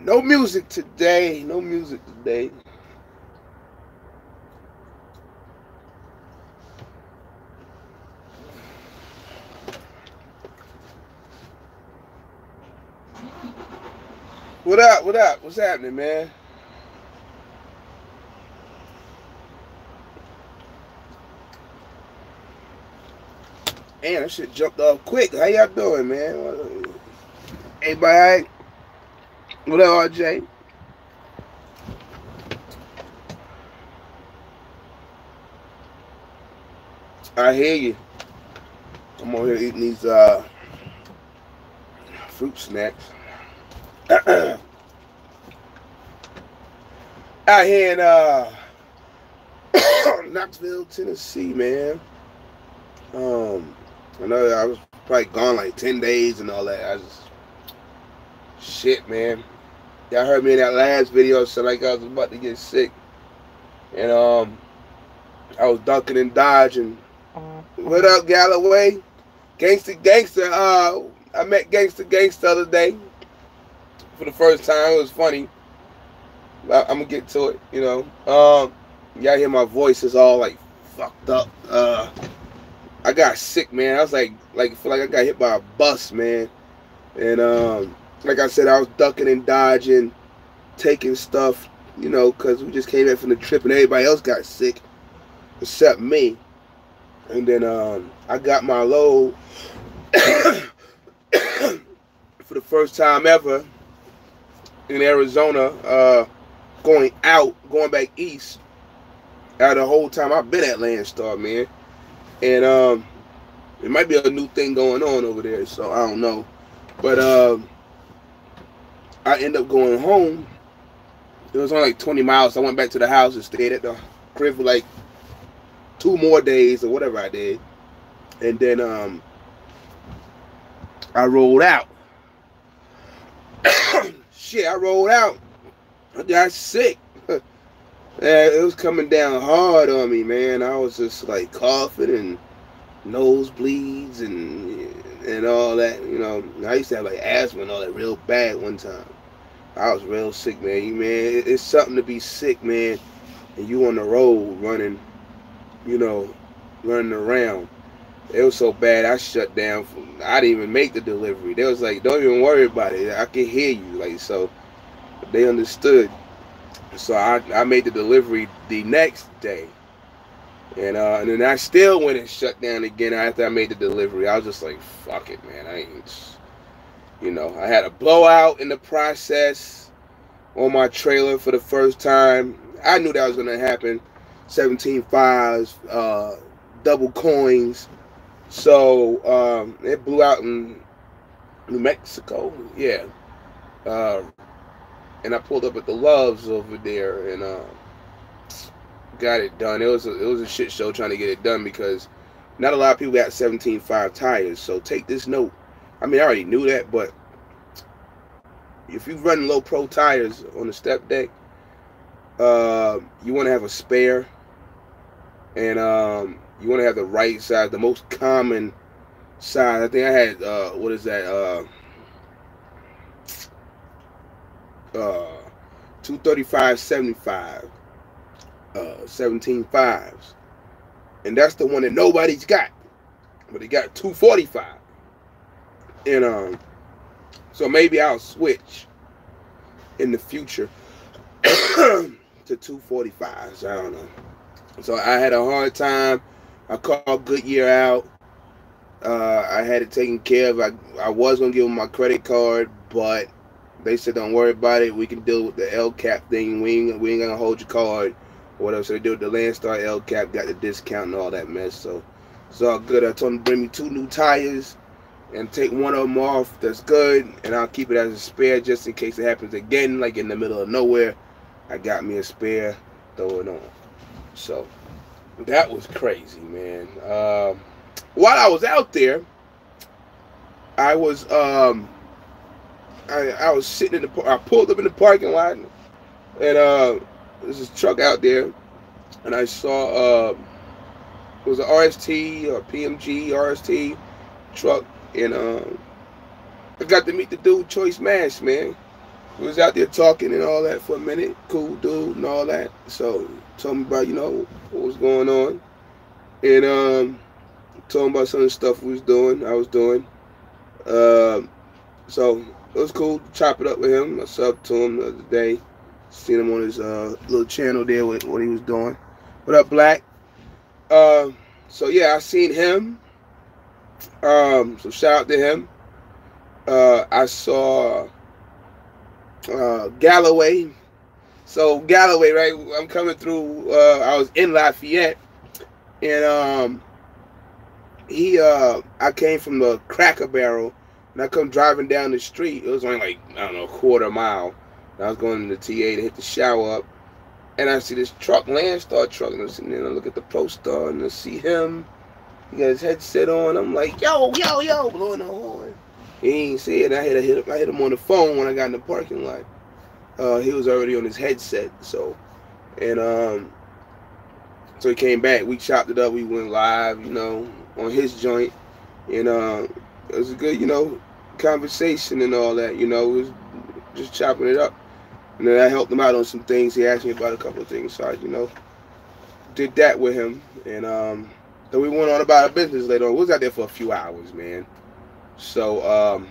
No music today. No music today. What up? What up? What's happening, man? Man, that shit jumped off quick. How y'all doing, man? Everybody all right? What up, RJ? I hear you. I'm over here eating these fruit snacks. Out here in Knoxville, Tennessee, man. I know I was probably gone like 10 days and all that. Shit, man. Y'all heard me in that last video, so like I was about to get sick. And I was ducking and dodging. What up, Galloway? Gangster. I met Gangster the other day for the first time. It was funny. I'm gonna get to it, you know. Y'all hear my voice is all like fucked up. I got sick, man. I was like feel like I got hit by a bus, man. And like I said, I was ducking and dodging, taking stuff, you know, because we just came in from the trip and everybody else got sick except me. And then I got my load for the first time ever in Arizona, going back east. Out of the whole time I've been at Landstar, man. And it might be a new thing going on over there, so I don't know. But I ended up going home. It was only like 20 miles. So I went back to the house and stayed at the crib for like 2 more days or whatever I did. And then I rolled out. Shit, I rolled out. I got sick. Yeah, it was coming down hard on me, man. I was just like coughing and nosebleeds and all that, you know. I used to have like asthma and all that real bad one time. I was real sick, man. It's something to be sick, man, and you on the road running, you know, running around. It was so bad I shut down. I didn't even make the delivery. They was like, don't even worry about it. I can hear you. Like, so they understood. So I made the delivery the next day. And then I still went and shut down again after I made the delivery. I was just like, fuck it, man. You know, I had a blowout in the process on my trailer for the first time. I knew that was going to happen. 17.5s, double coins. So it blew out in New Mexico. Yeah. And I pulled up at the Loves over there and got it done. It was a shit show trying to get it done because not a lot of people got 17.5 tires. So take this note. I mean, I already knew that, but if you run low pro tires on the step deck, you want to have a spare, and you want to have the right size, the most common size. I think I had what is that? 235/75, 17.5s, and that's the one that nobody's got, but they got 245, and so maybe I'll switch in the future to 245s. I don't know. So I had a hard time. I called Goodyear out. I had it taken care of. I was gonna give them my credit card, but they said don't worry about it. We can deal with the LCAP thing. We ain't gonna hold your card or whatever. So they did with the Landstar LCAP, got the discount and all that mess. So it's all good. I told them to bring me 2 new tires and take one of them off. That's good, and I'll keep it as a spare just in case it happens again, like in the middle of nowhere. I got me a spare, throw it on. So that was crazy, man. While I was out there, I was I was sitting in I pulled up in the parking lot, and there's this truck out there, and I saw it was an RST or PMG RST truck, and I got to meet the dude Choice Mash, man. We was out there talking and all that for a minute. Cool dude and all that. So told me about, you know, what was going on. And told him about some of the stuff we was doing, I was doing. So it was cool to chop it up with him. I subbed to him the other day. Seen him on his little channel there with what he was doing. What up, Black? So yeah, I seen him. So shout out to him. I saw Galloway. So Galloway, right? I'm coming through. I was in Lafayette, and I came from the Cracker Barrel, and I come driving down the street. It was only like, I don't know, a quarter mile. And I was going to the TA to hit the shower up, and I see this truck, Landstar truck, and I look at the poster and I see him. He got his headset on. I'm like, yo, yo, yo, blowing the horn. He ain't see it. I hit him on the phone when I got in the parking lot. He was already on his headset, so he came back. We chopped it up. We went live, you know, on his joint, and it was a good, you know, conversation and all that. You know, it was just chopping it up, and then I helped him out on some things. He asked me about a couple of things, so I, you know, did that with him, and then we went on about our business later on. We was out there for a few hours, man. So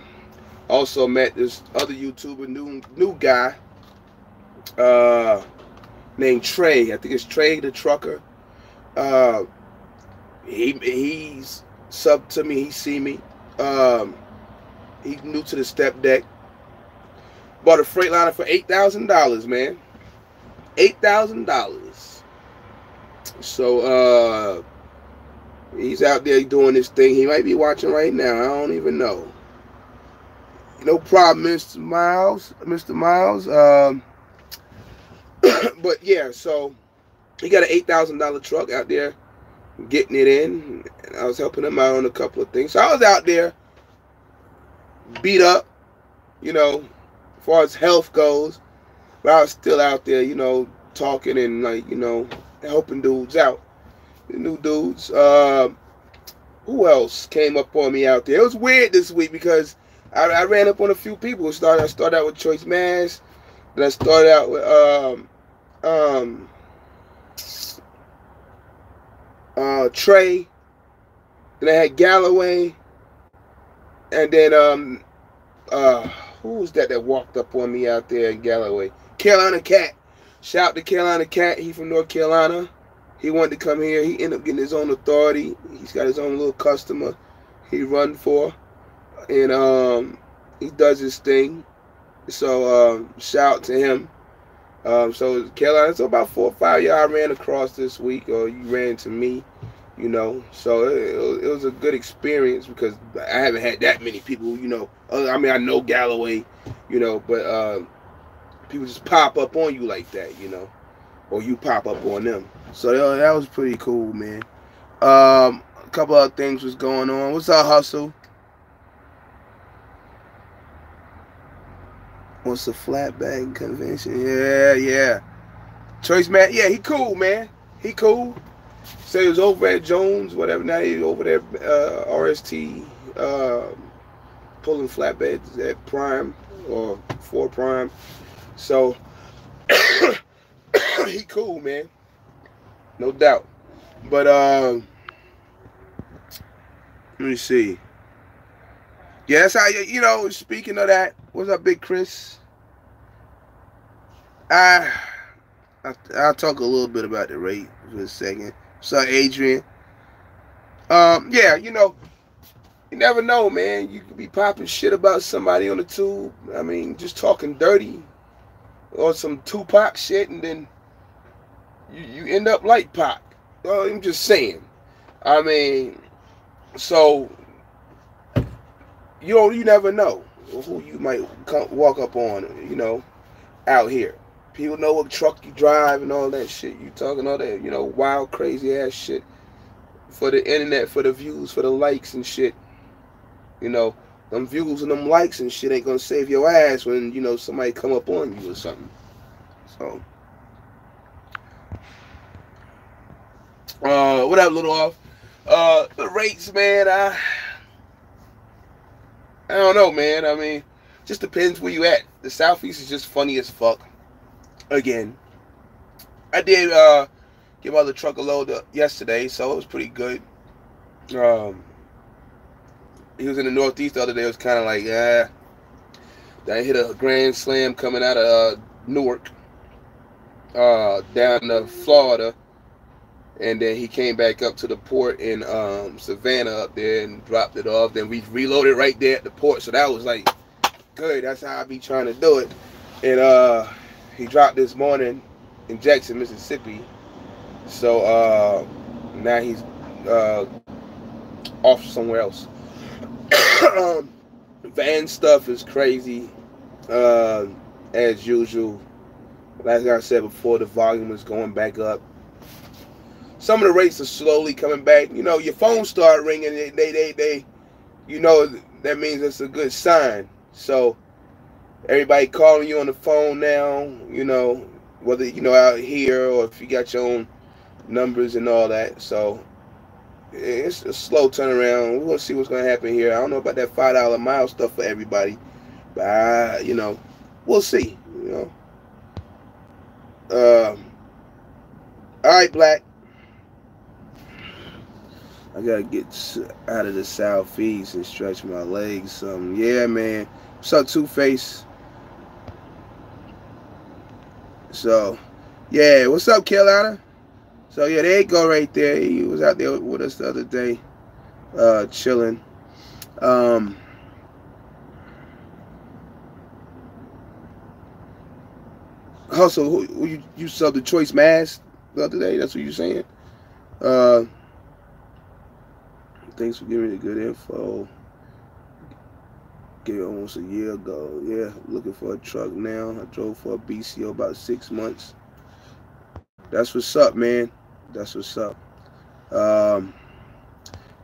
also met this other YouTuber, new guy, named Trey. I think it's Trey the Trucker. He's subbed to me. He see me. He's new to the step deck. Bought a Freightliner for $8,000, man. $8,000. So he's out there doing this thing. He might be watching right now. I don't even know. No problem, Mr. Miles. Mr. Miles. But yeah, so he got an $8,000 truck out there, getting it in. And I was helping him out on a couple of things. So I was out there, beat up, you know, as far as health goes. But I was still out there, you know, talking and, like, you know, helping dudes out. The new dudes. Who else came up on me out there? It was weird this week because I ran up on a few people. I started out with Choice Mass. Then I started out with Trey. Then I had Galloway. And then who was that walked up on me out there in Galloway? Carolina Cat. Shout out to Carolina Cat. He from North Carolina. He wanted to come here. He ended up getting his own authority. He's got his own little customer he run for. And he does his thing. So shout out to him. So Carolina, so about 4 or 5 y'all ran across this week, or you ran to me, you know. So it was a good experience because I haven't had that many people, you know. I mean, I know Galloway, you know, but people just pop up on you like that, you know, or you pop up on them. So that was pretty cool, man. A couple other things was going on. What's up, Hustle? What's the flatback convention? Yeah. Choice Man, yeah, he cool, man. He cool. Say he was over at Jones, whatever. Now he's over there, RST, pulling flatbeds at Prime or 4 Prime. So he cool, man. No doubt. But let me see. Yeah, that's how you know. Speaking of that, what's up, Big Chris? I'll talk a little bit about the rate for a second. What's up, Adrian? Yeah, you know, you never know, man. You could be popping shit about somebody on the tube. I mean, just talking dirty or some Tupac shit, and then you end up like Pac. I'm just saying. I mean, so you never know who you might walk up on, you know, out here. People know what truck you drive and all that shit. You talking all that, you know, wild, crazy ass shit for the internet, for the views, for the likes and shit. You know, them views and them likes and shit ain't gonna save your ass when, you know, somebody come up on you or something. So, what up, Little Off? The rates, man, I don't know, man. I mean, just depends where you at. The Southeast is just funny as fuck. Again, I did give my other truck a load yesterday, so it was pretty good. He was in the Northeast the other day. It was kind of like, Then I hit a grand slam coming out of Newark down to Florida. And then he came back up to the port in Savannah up there and dropped it off. Then we reloaded right there at the port. So that was like good. That's how I be trying to do it. And he dropped this morning in Jackson, Mississippi. So now he's off somewhere else. Van stuff is crazy as usual. Like I said before, the volume is going back up. Some of the rates are slowly coming back. You know, your phone start ringing. They you know, that means it's a good sign. So everybody calling you on the phone now, you know, whether, you know, out here or if you got your own numbers and all that. So it's a slow turnaround. We're going to see what's going to happen here. I don't know about that $5 a mile stuff for everybody. But, you know, we'll see, you know. All right, Black. I gotta get out of the Southeast and stretch my legs. Yeah, man. What's up, Two-Face? So, yeah. What's up, Carolina? So, yeah, there you go right there. He was out there with us the other day, chilling. Also, you subbed the Choice Mask the other day? That's what you're saying? Thanks for giving me the good info. Gave it almost a year ago. Yeah, looking for a truck now. I drove for a BCO about 6 months. That's what's up, man. That's what's up.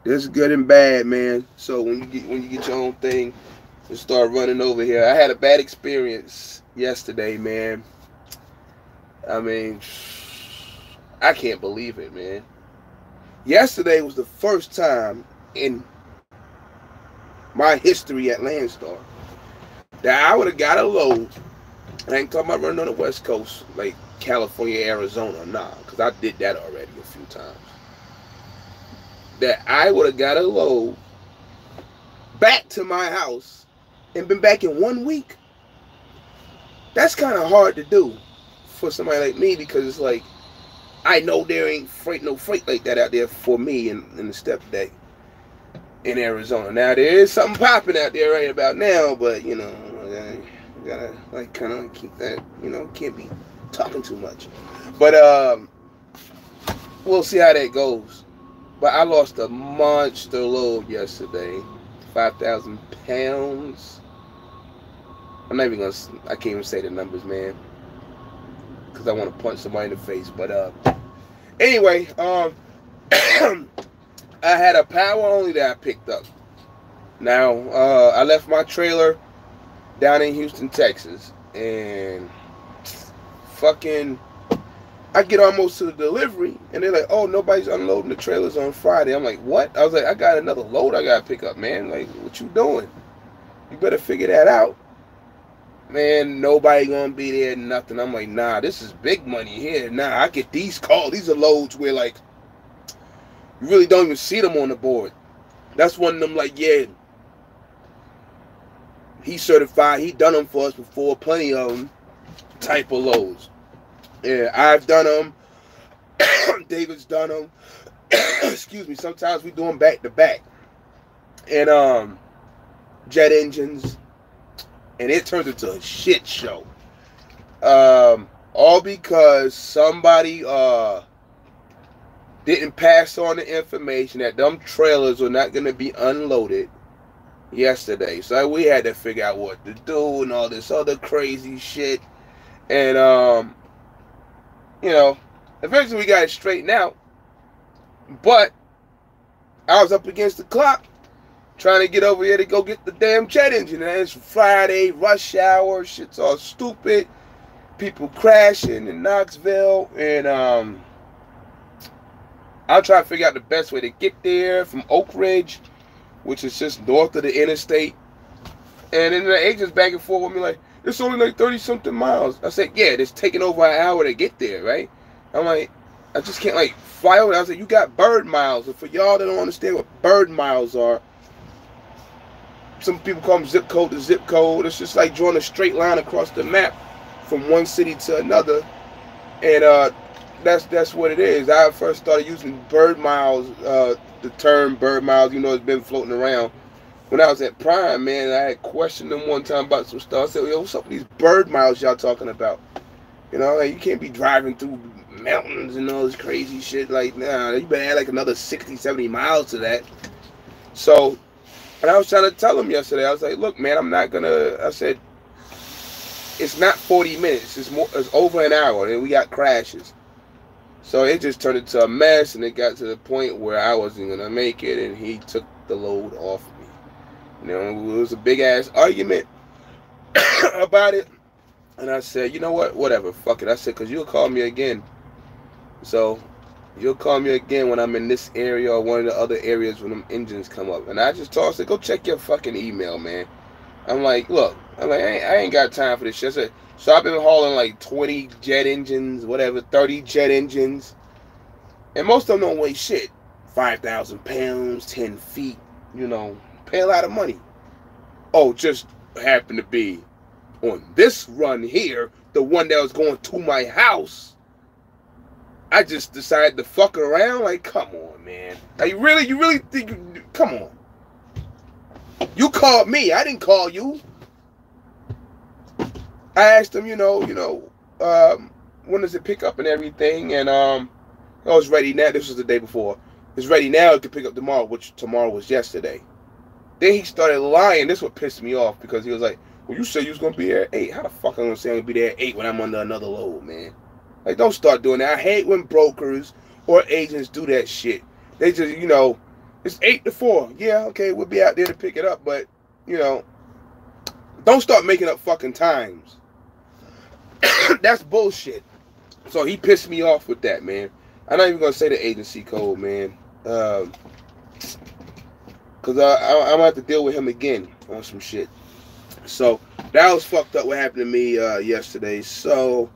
There's good and bad, man. So when you get your own thing and start running over here, I had a bad experience yesterday, man. I mean, I can't believe it, man. Yesterday was the first time in my history at Landstar that I would have got a load. I ain't talking about running on the West Coast, like California, Arizona, nah, because I did that already a few times. That I would have got a load back to my house and been back in 1 week. That's kind of hard to do for somebody like me, because it's like, I know there ain't no freight like that out there for me in the step day in Arizona. Now, there is something popping out there right about now, but, you know, I gotta, like, kind of keep that, you know, can't be talking too much. But, we'll see how that goes. But I lost a monster load yesterday, 5,000 pounds. I'm not even gonna, I can't even say the numbers, man, because I want to punch somebody in the face. But anyway, I had a power only that I picked up. Now, I left my trailer down in Houston, Texas, and fucking, I get almost to the delivery, and they're like, oh, nobody's unloading the trailers on Friday. I'm like, what? I was like, I got another load I got to pick up, man. Like, what you doing? You better figure that out. Man, nobody gonna be there, nothing. I'm like, nah, this is big money here. Nah, I get these calls. These are loads where, like, you really don't even see them on the board. That's one of them, like, yeah, he's certified. He done them for us before, plenty of them type of loads. Yeah, I've done them. David's done them. Excuse me. Sometimes we do them back to back. And jet engines. And it turns into a shit show. All because somebody didn't pass on the information that them trailers were not going to be unloaded yesterday. So we had to figure out what to do and all this other crazy shit. And, you know, eventually we got it straightened out. But I was up against the clock, trying to get over here to go get the damn jet engine. And it's Friday, rush hour, shit's all stupid. People crashing in Knoxville. And I'll try to figure out the best way to get there from Oak Ridge, which is just north of the interstate. And then the agent's back and forth with me like, it's only like 30-something miles. I said, yeah, it's taking over an hour to get there, right? I'm like, I just can't like fly over. I was like, you got bird miles. And for y'all that don't understand what bird miles are, some people call them zip code to zip code. It's just like drawing a straight line across the map from one city to another. And that's what it is. I first started using bird miles, the term bird miles, you know, it's been floating around. When I was at Prime, man, I had questioned them one time about some stuff. I said, yo, what's up with these bird miles y'all talking about? You know, like, you can't be driving through mountains and all this crazy shit. Like, nah, you better add like another 60, 70 miles to that. So, and I was trying to tell him yesterday, I was like, look, man, I'm not gonna, I said, it's not 40 minutes, it's over an hour, and we got crashes. So it just turned into a mess, and it got to the point where I wasn't gonna make it, and he took the load off me. You know, it was a big ass argument about it. And I said, you know what, whatever, fuck it. I said, because you'll call me again. So you'll call me again when I'm in this area or one of the other areas when them engines come up. And I just told him, I said, go check your fucking email, man. I'm like, look, I ain't got time for this shit. I said, so I've been hauling like 20 jet engines, whatever, 30 jet engines. And most of them don't weigh shit. 5,000 pounds, 10 feet, you know, pay a lot of money. Oh, just happened to be on this run here, the one that was going to my house, I just decided to fuck around. Like, come on, man. Like, you really think, come on. You called me. I didn't call you. I asked him, you know, when does it pick up and everything? And I was ready now. This was the day before. It's ready now. It could pick up tomorrow, which tomorrow was yesterday. Then he started lying. This is what pissed me off, because he was like, well, you said you was going to be there at 8. How the fuck am I going to say I'm going to be there at 8 when I'm under another load, man? Like, don't start doing that. I hate when brokers or agents do that shit. They just, you know, it's 8 to 4. Yeah, okay, we'll be out there to pick it up, but, you know, don't start making up fucking times. That's bullshit. So he pissed me off with that, man. I'm not even going to say the agency code, man. Because I'm going to have to deal with him again on some shit. So that was fucked up what happened to me yesterday. So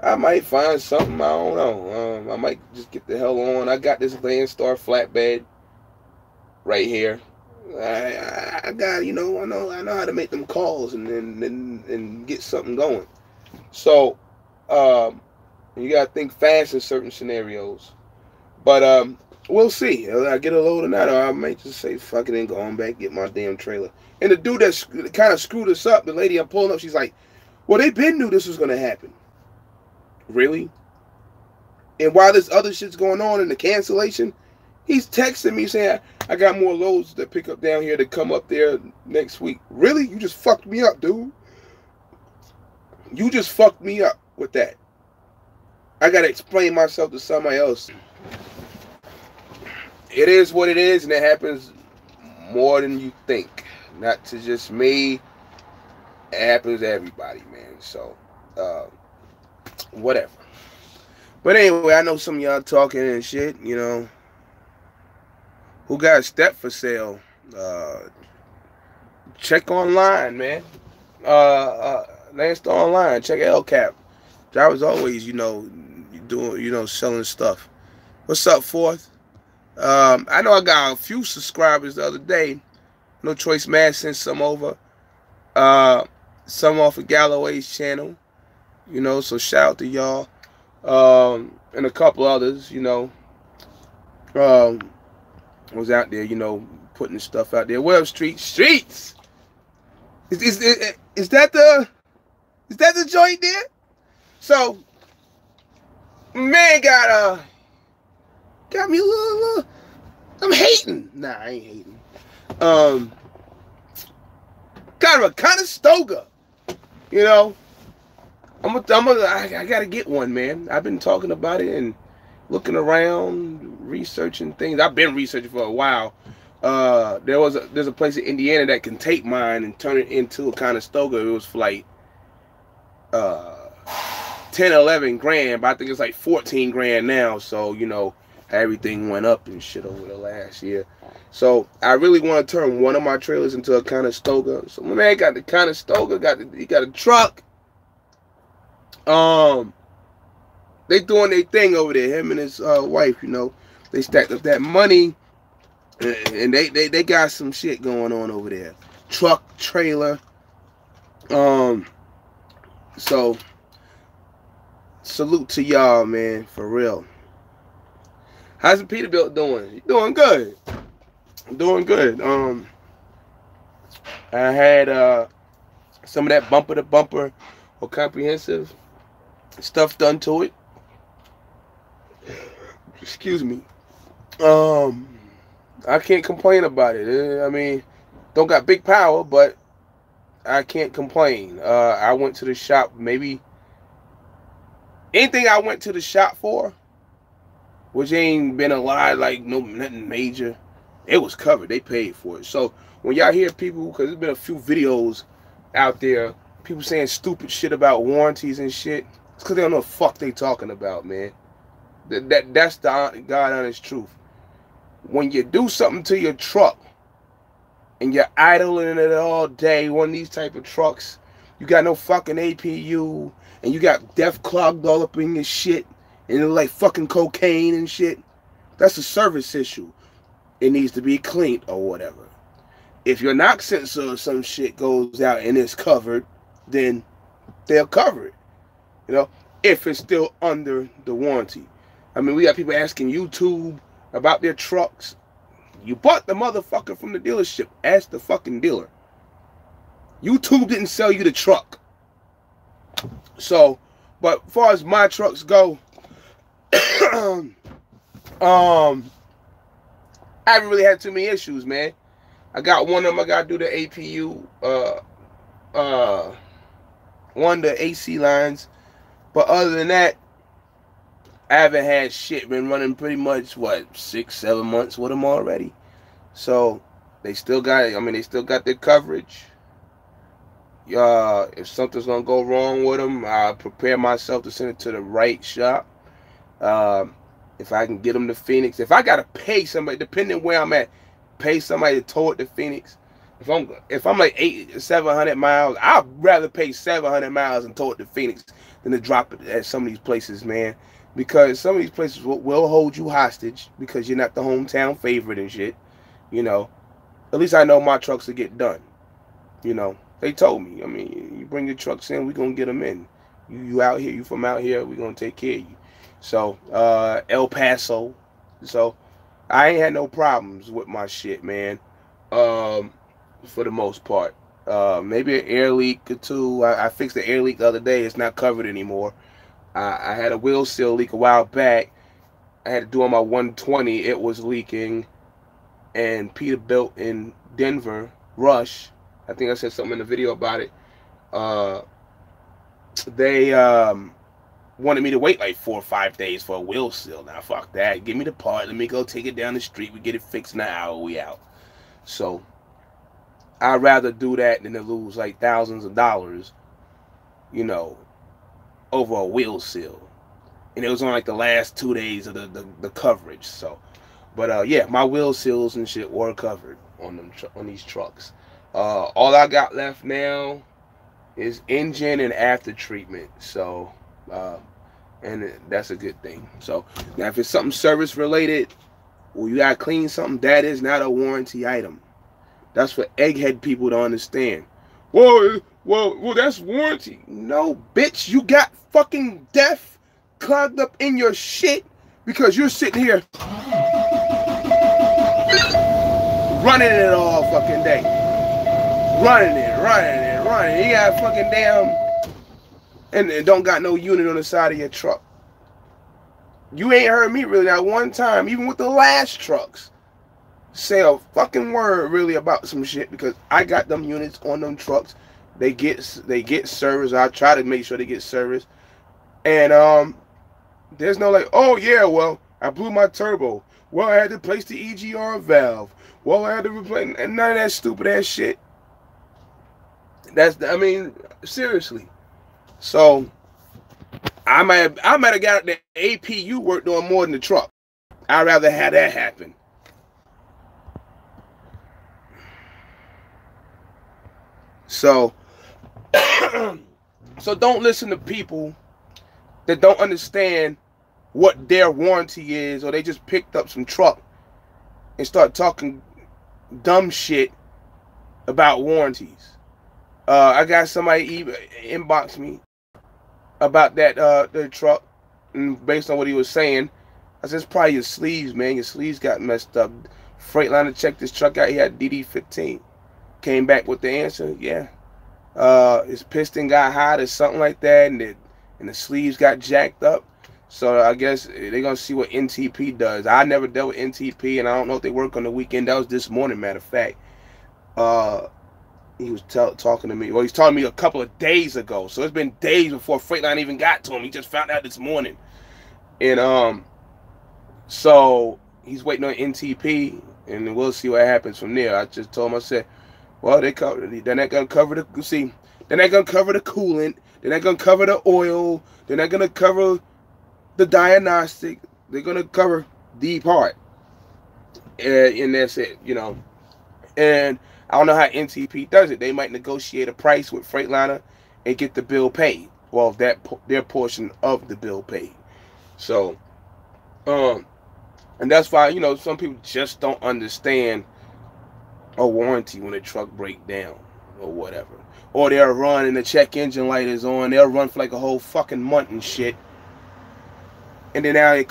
I might find something. I don't know. I might just get the hell on. I got this Landstar flatbed right here. I got, you know, I know how to make them calls and get something going. So you gotta think fast in certain scenarios. But we'll see. I get a load of that, or I might just say fuck it and go on back, get my damn trailer. And the dude that kind of screwed us up, the lady I'm pulling up, she's like, well, they been knew this was going to happen. Really? And while this other shit's going on in the cancellation, he's texting me saying, I got more loads to pick up down here to come up there next week. Really? You just fucked me up, dude. You just fucked me up with that. I got to explain myself to somebody else. It is what it is, and it happens more than you think. Not to just me. It happens to everybody, man. So, whatever. But anyway, I know some of y'all talking and shit, you know. Who got a step for sale? Check online, man. Landstar online. Check LCAP. Drivers always, you know, doing, you know, selling stuff. What's up, Fourth? I know I got a few subscribers the other day. No Choice Man sent some over. Some off of Galloway's channel. You know, so shout out to y'all. And a couple others, you know. Was out there, you know, putting stuff out there. Web Streets. Is that the joint there? So, man got me a little, I'm hating. Nah, I ain't hating. Kind of a Conestoga, you know. I gotta get one, man. I've been talking about it and looking around, researching things. I've been researching for a while. There's a place in Indiana that can take mine and turn it into a Conestoga. It was for like 10, 11 grand, but I think it's like 14 grand now. So, you know, I everything went up and shit over the last year. So I really want to turn one of my trailers into a Conestoga. So my man got the Conestoga, he got a truck. They doing their thing over there. Him and his wife, you know, they stacked up that money, and they got some shit going on over there. Truck, trailer. So salute to y'all, man, for real. How's the Peterbilt doing? He doing good. Doing good. I had some of that bumper to bumper or comprehensive stuff done to it. Excuse me. I can't complain about it. I mean, don't got big power, but I can't complain. I went to the shop, maybe anything I went to the shop for, which ain't been a lot, like nothing major, it was covered. They paid for it. So when y'all hear people, because there's been a few videos out there, people saying stupid shit about warranties and shit, it's because they don't know what the fuck they talking about, man. That's the God honest truth. When you do something to your truck and you're idling it all day, one of these type of trucks, you got no fucking APU, and you got death clogged all up in your shit, and it's like fucking cocaine and shit, that's a service issue. It needs to be cleaned or whatever. If your knock sensor or some shit goes out and it's covered, then they'll cover it. You know, if it's still under the warranty. I mean, we got people asking YouTube about their trucks. You bought the motherfucker from the dealership. Ask the fucking dealer. YouTube didn't sell you the truck. So, but as far as my trucks go, I haven't really had too many issues, man. I got one of them. I got to do the APU, one of the AC lines. But other than that, I haven't had shit. Been running pretty much, what, 6-7 months with them already. So, they still got it. I mean, they still got their coverage. If something's going to go wrong with them, I'll prepare myself to send it to the right shop. If I can get them to Phoenix. If I got to pay somebody, depending where I'm at, pay somebody to tow it to Phoenix. If I'm like 700 miles, I'd rather pay 700 miles and tow it to Phoenix than to drop it at some of these places, man. Because some of these places will hold you hostage because you're not the hometown favorite and shit. You know, at least I know my trucks will get done. You know, they told me. I mean, you bring your trucks in, we're going to get them in. You out here, you from out here, we're going to take care of you. So, El Paso. So, I ain't had no problems with my shit, man. For the most part. Maybe an air leak or two. I fixed the air leak the other day. It's not covered anymore. I had a wheel seal leak a while back. I had to do on my 120. It was leaking. And Peterbilt in Denver, Rush, I think I said something in the video about it. They wanted me to wait like 4 or 5 days for a wheel seal. Now, fuck that. Give me the part. Let me go take it down the street. We get it fixed in an hour. We out. So, I'd rather do that than to lose like thousands of dollars, you know, over a wheel seal. And it was on like the last 2 days of the coverage. So, but yeah, my wheel seals and shit were covered on these trucks. All I got left now is engine and after treatment. So, and that's a good thing. So now if it's something service related, or you gotta clean something, that is not a warranty item. That's for egghead people to understand. Well, that's warranty. No, bitch, you got fucking death clogged up in your shit because you're sitting here running it all fucking day. Running it. You got fucking damn, and don't got no unit on the side of your truck. You ain't heard me really not one time, even with the last trucks, say a fucking word really about some shit, because I got them units on them trucks. They get service. I try to make sure they get service. And there's no like, oh yeah, well, I blew my turbo. Well, I had to replace the EGR valve. Well, I had to replace, and none of that stupid ass shit. I mean, seriously. So I might have got the APU work doing more than the truck. I'd rather have that happen. So, so don't listen to people that don't understand what their warranty is, or they just picked up some truck and start talking dumb shit about warranties. I got somebody inbox me about that the truck, and based on what he was saying, I said, it's probably your sleeves, man. Your sleeves got messed up. Freightliner checked this truck out. He had DD15. Came back with the answer, yeah. His piston got hot or something like that, and the sleeves got jacked up. So I guess they're gonna see what NTP does. I never dealt with NTP, and I don't know if they work on the weekend. That was this morning, matter of fact. He was talking to me. Well, he's talking to me a couple of days ago. So it's been days before Freightliner even got to him. He just found out this morning. And so he's waiting on NTP, and we'll see what happens from there. I just told him, I said, well, they're not gonna cover the they're not gonna cover the coolant. They're not gonna cover the oil. They're not gonna cover the diagnostic. They're gonna cover the part, and that's it, you know. And I don't know how NTP does it. They might negotiate a price with Freightliner and get the bill paid. Well, their portion of the bill paid. So, and that's why, you know, some people just don't understand a warranty when a truck break down or whatever. Or they'll run and the check engine light is on. They'll run for like a whole fucking month and shit. And then now it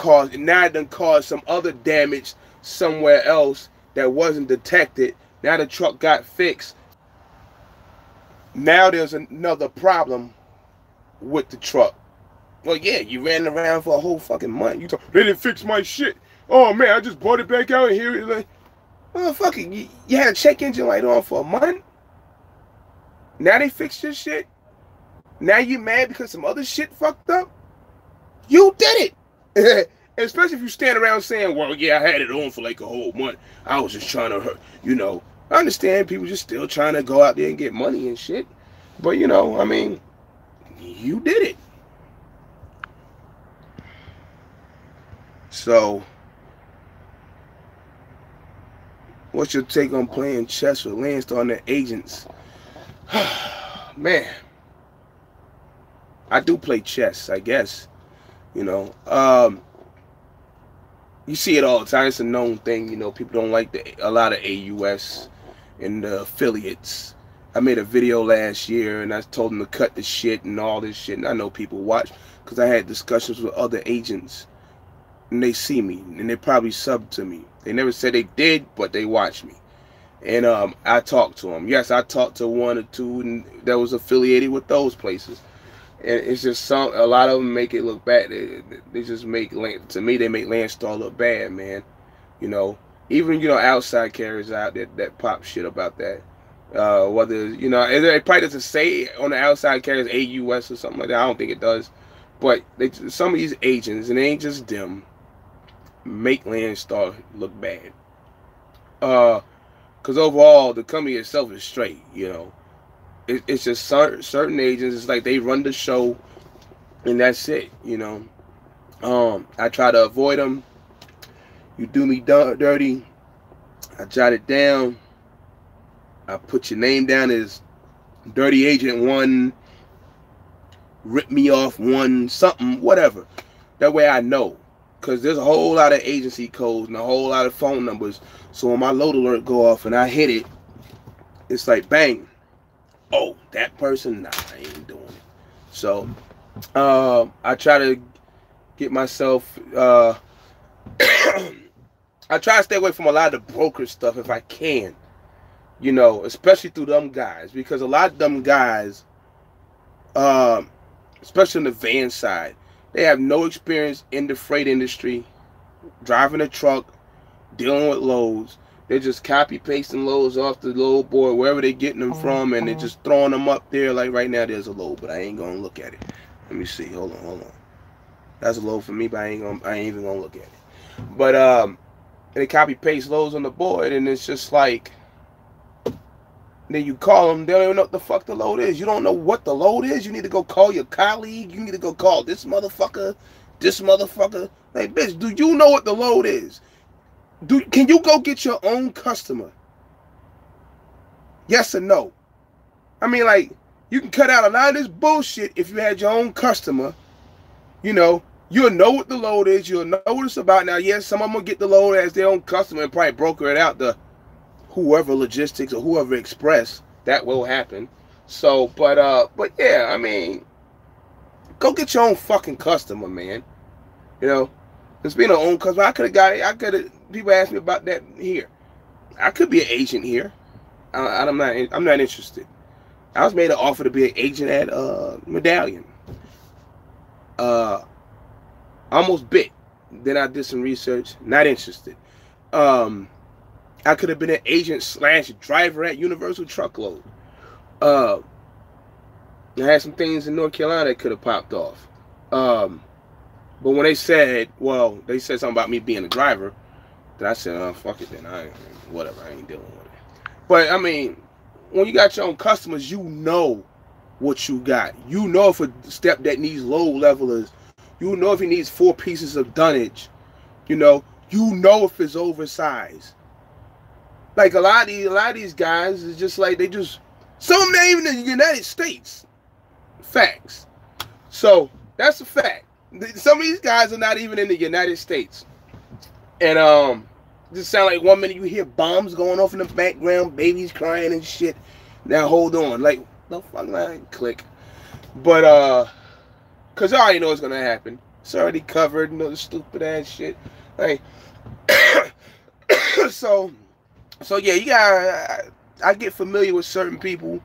done caused some other damage somewhere else that wasn't detected. Now the truck got fixed. Now there's another problem with the truck. Well, yeah, you ran around for a whole fucking month. You talk, they didn't fix my shit. Oh man, I just bought it back out here. It's like, motherfucker, you had a check engine light on for a month. Now they fixed your shit. Now you mad because some other shit fucked up. You did it. Especially if you stand around saying, well, yeah, I had it on for like a whole month. I was just trying to, you know. I understand people just still trying to go out there and get money and shit. But, you know, I mean, you did it. So, what's your take on playing chess with Landstar and the agents? Man, I do play chess, I guess. You know, you see it all the time. It's a known thing. You know, people don't like a lot of AUS and the affiliates. I made a video last year and I told them to cut the shit and all this shit. And I know people watch because I had discussions with other agents and they see me and they probably sub to me. They never said they did, but they watch me. And I talked to them. Yes, I talked to one or two that was affiliated with those places. And it's just a lot of them make it look bad. They just make, to me, they make Landstar look bad, man. You know, even, you know, outside carriers out there that pop shit about that. Whether, you know, it probably doesn't say on the outside carriers AUS or something like that. I don't think it does. But some of these agents, and it ain't just them, make Landstar look bad. Because overall, the company itself is straight, you know. It's just certain agents, it's like they run the show and that's it, you know. I try to avoid them. You do me dirty, I jot it down. I put your name down as Dirty Agent 1, Rip Me Off 1, something, whatever. That way I know. Because there's a whole lot of agency codes and a whole lot of phone numbers. So when my load alert go off and I hit it, it's like bang. Oh, that person? Nah, I ain't doing it. So, I try to get myself, I try to stay away from a lot of the broker stuff if I can. You know, especially through them guys. Because a lot of them guys, especially on the van side, they have no experience in the freight industry, driving a truck, dealing with loads. They're just copy pasting loads off the load board wherever they're getting them from, and they're just throwing them up there. Like right now, there's a load, but I ain't gonna look at it. Let me see. Hold on. That's a load for me, but I ain't even gonna look at it. But they copy paste loads on the board, and it's just like, then you call them, they don't even know what the fuck the load is. You don't know what the load is. You need to go call your colleague. You need to go call this motherfucker. this motherfucker. Like, bitch, do you know what the load is? Can you go get your own customer? Yes or no? I mean, like, you can cut out a lot of this bullshit if you had your own customer. You know, you'll know what the load is. You'll know what it's about. Now, yes, some of them will get the load as their own customer and probably broker it out to whoever logistics or whoever express. That will happen. So, but yeah, I mean, go get your own fucking customer, man. You know, it's being an own customer. People ask me about that here. I could be an agent here. I'm not interested. I was made an offer to be an agent at Medallion. Almost bit. Then I did some research. Not interested. I could have been an agent / driver at Universal Truckload. I had some things in North Carolina that could have popped off. But when they said something about me being a driver, then I said, oh, fuck it then. I ain't dealing with it. But, I mean, when you got your own customers, you know what you got. You know if a step that needs low levelers. You know if he needs 4 pieces of dunnage. You know if it's oversized. Like, a lot of these guys is just like, some of them ain't even in the United States. Facts. So, that's a fact. Some of these guys are not even in the United States. And, just sound like 1 minute you hear bombs going off in the background, babies crying and shit. Now, hold on. Like, the fuck, like, click. But, because I already know what's going to happen. It's already covered, you know, the stupid ass shit. Like, so yeah, I get familiar with certain people.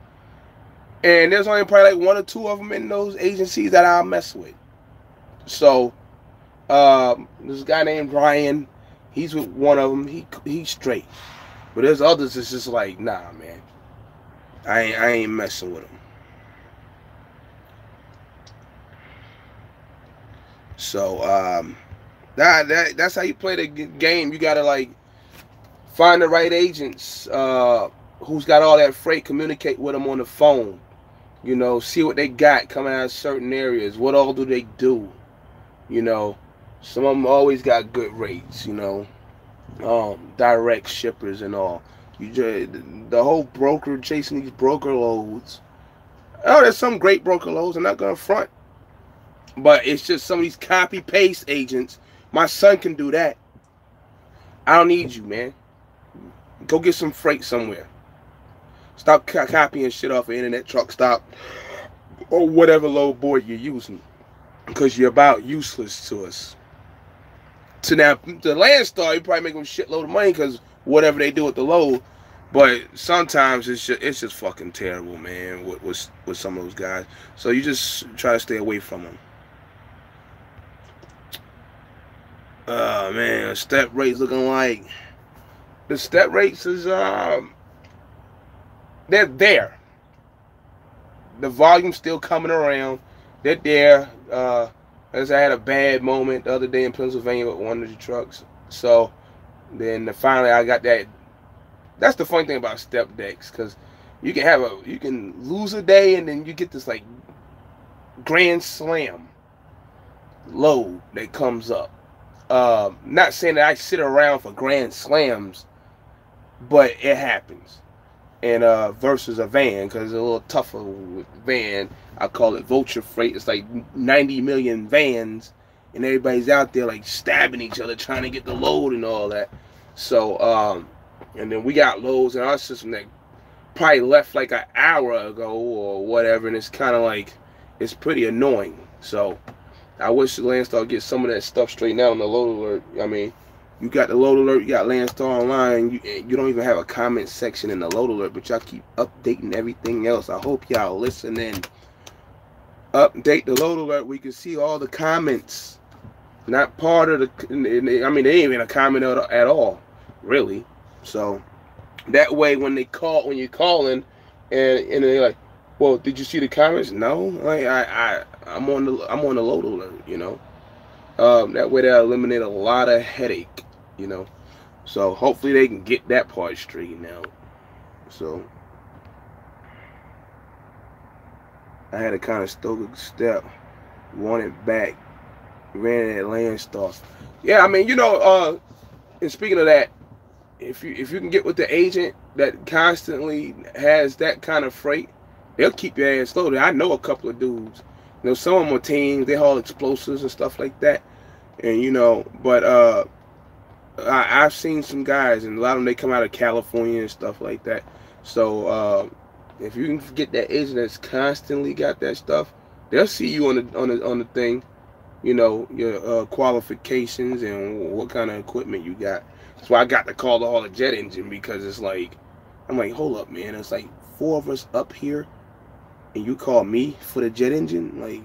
And there's only probably like 1 or 2 of them in those agencies that I'll mess with. So, there's a guy named Ryan. He's with one of them. He's straight. But there's others that's just like, nah, man. I ain't messing with him. So, that's how you play the game. You gotta, like, find the right agents who's got all that freight, communicate with them on the phone. You know, see what they got coming out of certain areas. What all do they do? You know, some of them always got good rates, you know. Direct shippers and all. The whole broker chasing these broker loads. Oh, there's some great broker loads. I'm not going to front. But it's just some of these copy-paste agents. My son can do that. I don't need you, man. Go get some freight somewhere. Stop copying shit off an internet truck stop or whatever load board you're using, because you're about useless to us. So now, the Landstar, you probably make them shitload of money because whatever they do with the load. But sometimes it's just fucking terrible, man, with some of those guys. So you just try to stay away from them. Man, step rates looking like the step rates is they're there. The volume's still coming around. They're there. As I had a bad moment the other day in Pennsylvania with one of the trucks. So then finally I got that. That's the funny thing about step decks, because you can lose a day and then you get this like grand slam load that comes up. Not saying that I sit around for grand slams, but it happens. And versus a van, because it's a little tougher with van. I call it vulture freight. It's like 90 million vans, and everybody's out there like stabbing each other trying to get the load and all that. So, and then we got loads in our system that probably left like an hour ago or whatever, and it's kind of like, it's pretty annoying. So, I wish the Landstar get some of that stuff straightened out on the load alert. I mean, you got the load alert, you got Landstar online, you don't even have a comment section in the load alert, but y'all keep updating everything else. I hope y'all listening. Update the load alert. We can see all the comments. Not part of the, I mean, they ain't even a comment at all, really. So, that way when you're calling, and they're like, well, did you see the comments? No, like I'm on the load alert, you know. That way they'll eliminate a lot of headache, you know. So hopefully they can get that part straightened out. So I had to kind of stoke a step, want it back, Ran at Landstar. Yeah, I mean, you know, and speaking of that, if you can get with the agent that constantly has that kind of freight, they'll keep your ass loaded. I know a couple of dudes. You know, some of them are teams. They haul explosives and stuff like that. And you know, but I've seen some guys, and a lot of them they come out of California and stuff like that. So if you can get that agent that's constantly got that stuff, they'll see you on the thing. You know, your qualifications and what kind of equipment you got. That's why I got to call all the jet engine, because it's like, I'm like, hold up, man. It's like 4 of us up here, and you call me for the jet engine? Like,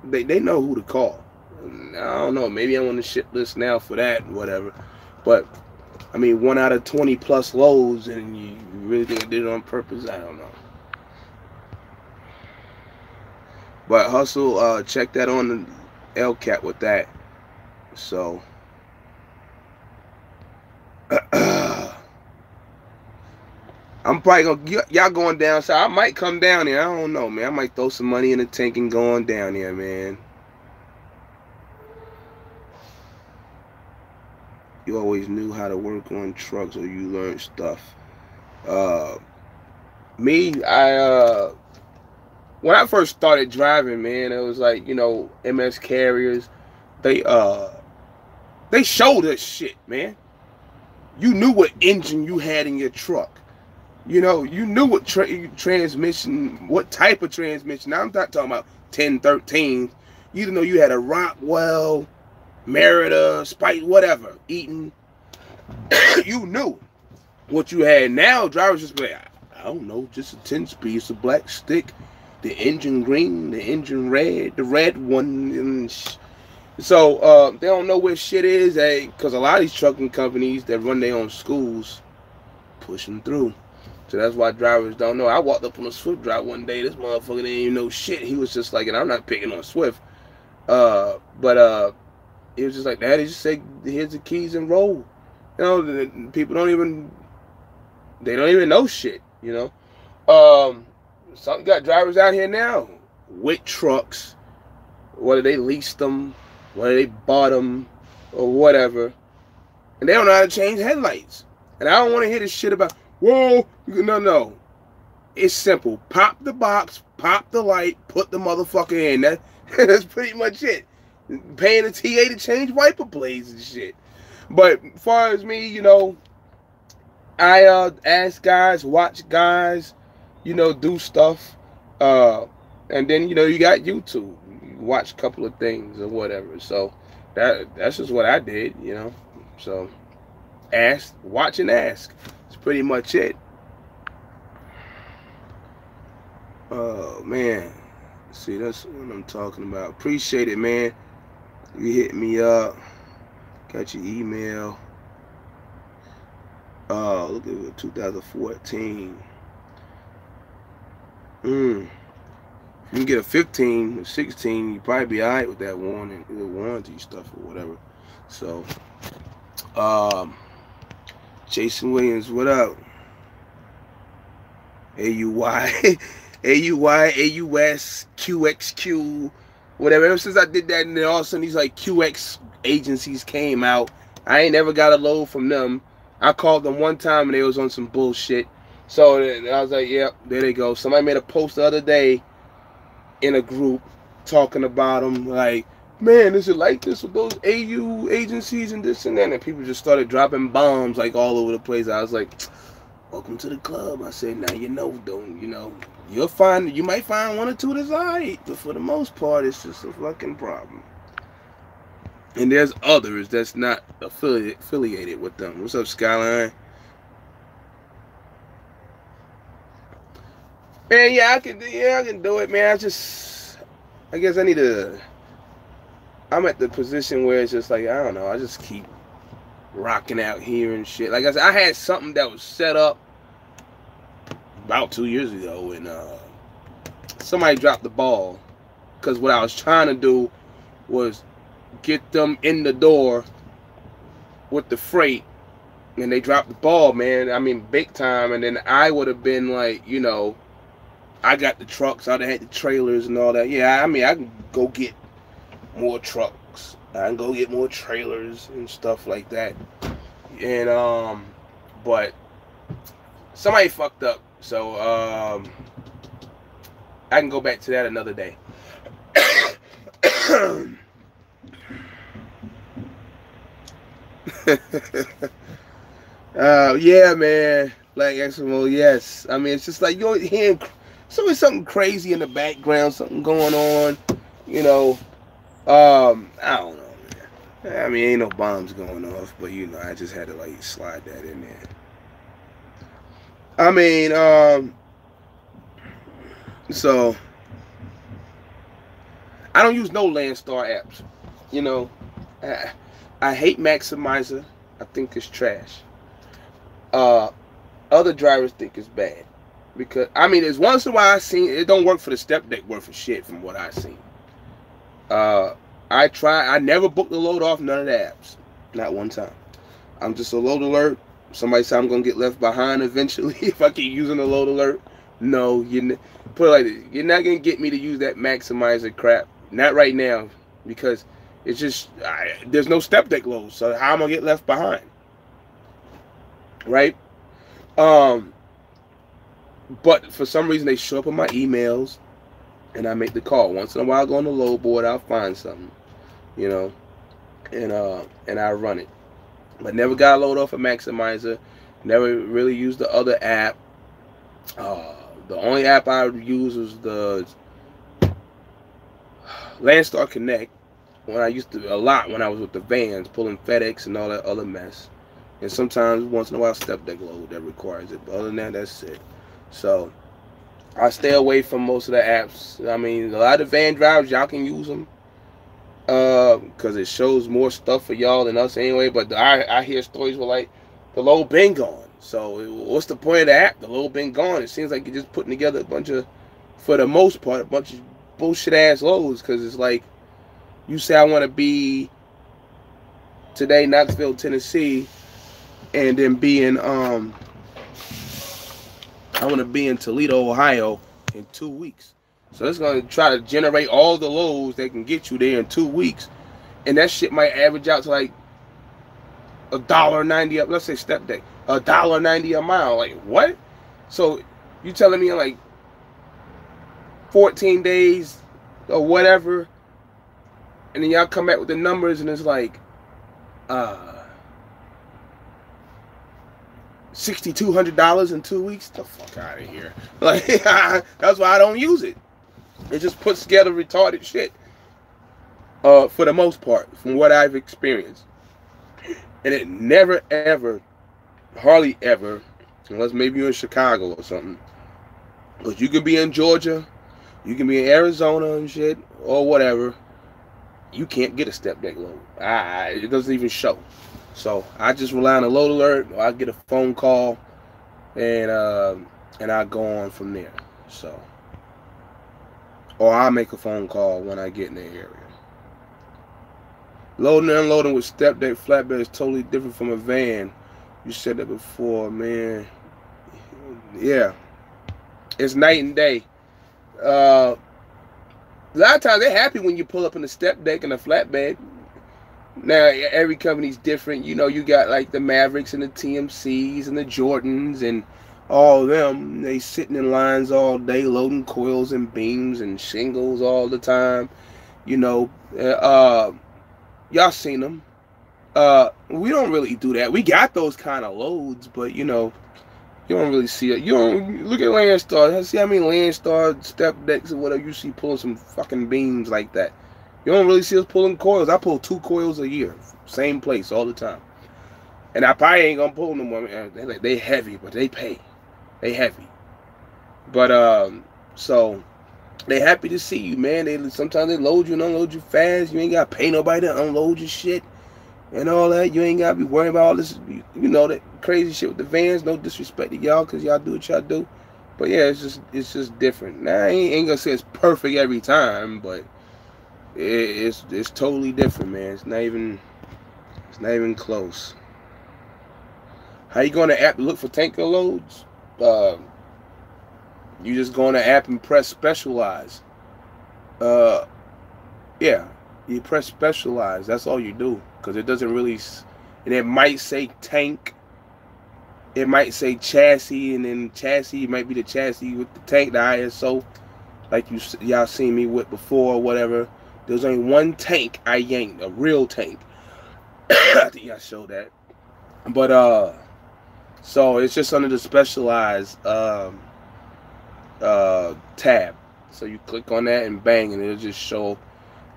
they know who to call. I don't know. Maybe I'm on the shit list now for that, whatever. But, I mean, 1 out of 20 plus loads, and you really think I did it on purpose? I don't know. But Hustle, check that on the LCAT with that. So, I'm probably gonna, y'all going down, so I might come down here. I don't know, man. I might throw some money in the tank and go on down here, man. You always knew how to work on trucks, or you learned stuff. Me, when I first started driving, man, it was like, you know, MS Carriers, they showed us shit, man. You knew what engine you had in your truck. You know, you knew what transmission, what type of transmission. Now, I'm not talking about 1013. You know, you had a Rockwell, Merida, Spike, whatever, Eaton. You knew what you had. Now, drivers just be like, I don't know, just a 10-speed, it's a black stick, the engine green, the engine red, the red one. And so they don't know where shit is, because a lot of these trucking companies that run their own schools push them through. So that's why drivers don't know. I walked up on a Swift drive one day. This motherfucker didn't even know shit. He was just like, and I'm not picking on Swift, but he was just like, Daddy, just say, here's the keys and roll. You know, people don't even know shit, you know. Some got drivers out here now with trucks, whether they leased them, whether they bought them, or whatever, and they don't know how to change headlights. And I don't want to hear this shit about, whoa, no. It's simple. Pop the box, pop the light, put the motherfucker in. That's pretty much it. Paying the TA to change wiper blades and shit. But as far as me, you know, I ask guys, watch guys, you know, do stuff. And then, you know, you got YouTube. You watch a couple of things or whatever. So that's just what I did, you know. So ask, watch, and ask. That's pretty much it. Oh, man. See, that's what I'm talking about. Appreciate it, man. You hit me up. Got your email. Oh, look at it, 2014. If you can get a 15 or 16, you probably be alright with that warranty stuff or whatever. So, Jason Williams, what up? AUY, AUS, QXQ, whatever. Ever since I did that, and then all of a sudden these like QX agencies came out. I ain't never got a load from them. I called them one time and they was on some bullshit. So I was like, yep, there they go. Somebody made a post the other day in a group talking about them, like, man, is it like this with those AU agencies and this and that? And people just started dropping bombs like all over the place. I was like, welcome to the club. I said, now you know, don't, you know, you might find 1 or 2 that's alright, but for the most part, it's just a fucking problem. And there's others that's not affiliated with them. What's up, Skyline? Man, yeah, I can do it, man. I guess I need to. I'm at the position where it's just like, I don't know. I just keep rocking out here and shit. Like I said, I had something that was set up about 2 years ago, and somebody dropped the ball, because what I was trying to do was get them in the door with the freight, and they dropped the ball, man. I mean, big time. And then I would have been like, you know, I got the trucks, I'd have had the trailers and all that. Yeah, I mean, I can go get more trucks I can go get more trailers and stuff like that. And but somebody fucked up, so I can go back to that another day. Yeah, man. Like Eskimo, yes. I mean, it's just like you're hearing something crazy in the background, something going on. You know, I don't know, man. I mean, ain't no bombs going off, but you know, I just had to like slide that in there. I mean, so I don't use no Landstar apps. You know, I hate Maximizer. I think it's trash. Other drivers think it's bad because I mean, there's once in a while I seen it don't work for the step deck worth of shit from what I seen. I never booked the load off none of the apps, not one time. I'm just a load alert. Somebody said I'm gonna get left behind eventually if I keep using the load alert. No, put it like this. You're not gonna get me to use that Maximizer crap. Not right now because it's just there's no step deck load. So how am I gonna get left behind? Right? But for some reason they show up in my emails, and I make the call. Once in a while, I go on the load board. I'll find something, you know, and I run it. But never got a load off a Maximizer. Never really used the other app. The only app I use was the Landstar Connect. When I used to a lot when I was with the vans, pulling FedEx and all that other mess. And sometimes, once in a while, step deck load that requires it. But other than that, that's it. So I stay away from most of the apps. I mean, a lot of van drivers, y'all can use them because it shows more stuff for y'all than us anyway. But I hear stories where like the load been gone. So what's the point of the app? The load been gone. It seems like you're just putting together a bunch of, for the most part, a bunch of bullshit ass loads. Because it's like you say I want to be today, Knoxville, Tennessee. And then I want to be in Toledo, Ohio in 2 weeks. So it's going to try to generate all the loads that can get you there in 2 weeks. And that shit might average out to like $1.90 up. Let's say step deck. $1.90 a mile. Like what? So you telling me in like 14 days or whatever, and then y'all come back with the numbers and it's like $6,200 in 2 weeks. The fuck out of here! Like that's why I don't use it. It just puts together retarded shit. For the most part, from what I've experienced, and it never ever, hardly ever, unless maybe you're in Chicago or something. But you could be in Georgia, you can be in Arizona and shit or whatever. You can't get a step deck load. It doesn't even show. So I just rely on a load alert, or I get a phone call, and I go on from there. So, or I make a phone call when I get in the area. Loading and unloading with step deck flatbed is totally different from a van. You said that before, man. Yeah, it's night and day. A lot of times they're happy when you pull up in a step deck and a flatbed. Now, every company's different. You know, you got like the Mavericks and the TMCs and the Jordans and all of them. They sitting in lines all day loading coils and beams and shingles all the time. You know, y'all seen them. We don't really do that. We got those kind of loads, but you know, you don't really see it. You don't look at Landstar. See how many Landstar step decks or whatever you see pulling some fucking beams like that. You don't really see us pulling coils. I pull 2 coils a year, same place all the time. And I probably ain't gonna pull no more. They heavy, but they pay. They heavy. But so they happy to see you, man. Sometimes they load you and unload you fast. You ain't gotta pay nobody to unload your shit and all that. You ain't gotta be worried about all this, you know, that crazy shit with the vans. No disrespect to y'all, cause y'all do what y'all do. But yeah, it's just different. Now I ain't gonna say it's perfect every time, but it's totally different, man. It's not even close. How you go on the app to look for tanker loads? You just go on the app and press specialize. Yeah, You press specialized. That's all you do, because it doesn't really. And it might say tank. It might say chassis, and then chassis might be the chassis with the tank, the ISO, like y'all seen me with before or whatever. There's only one tank I yanked, a real tank. I think I showed that. But so it's just under the specialized tab. So you click on that and bang, and it'll just show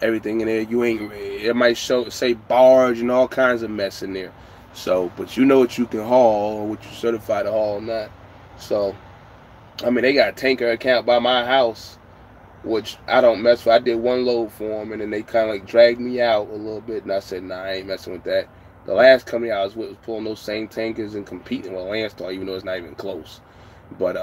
everything in there. It might say barge and all kinds of mess in there. So, but you know what you can haul or what you certified to haul or not. So, I mean, they got a tanker account by my house, which I don't mess with. I did one load for them, and then they kind of like dragged me out a little bit, and I said, nah, I ain't messing with that. The last company I was with was pulling those same tankers and competing with Landstar, even though it's not even close. But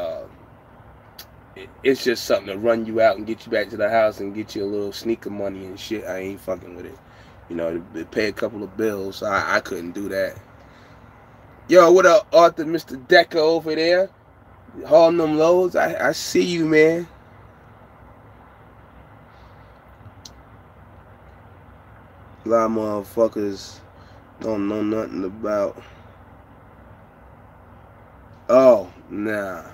it's just something to run you out and get you back to the house and get you a little sneaker money and shit. I ain't fucking with it. You know, to pay a couple of bills. So I couldn't do that. Yo, what up, Arthur, Mr. Decker over there? Hauling them loads. I see you, man. A lot of motherfuckers don't know nothing about. Oh, nah.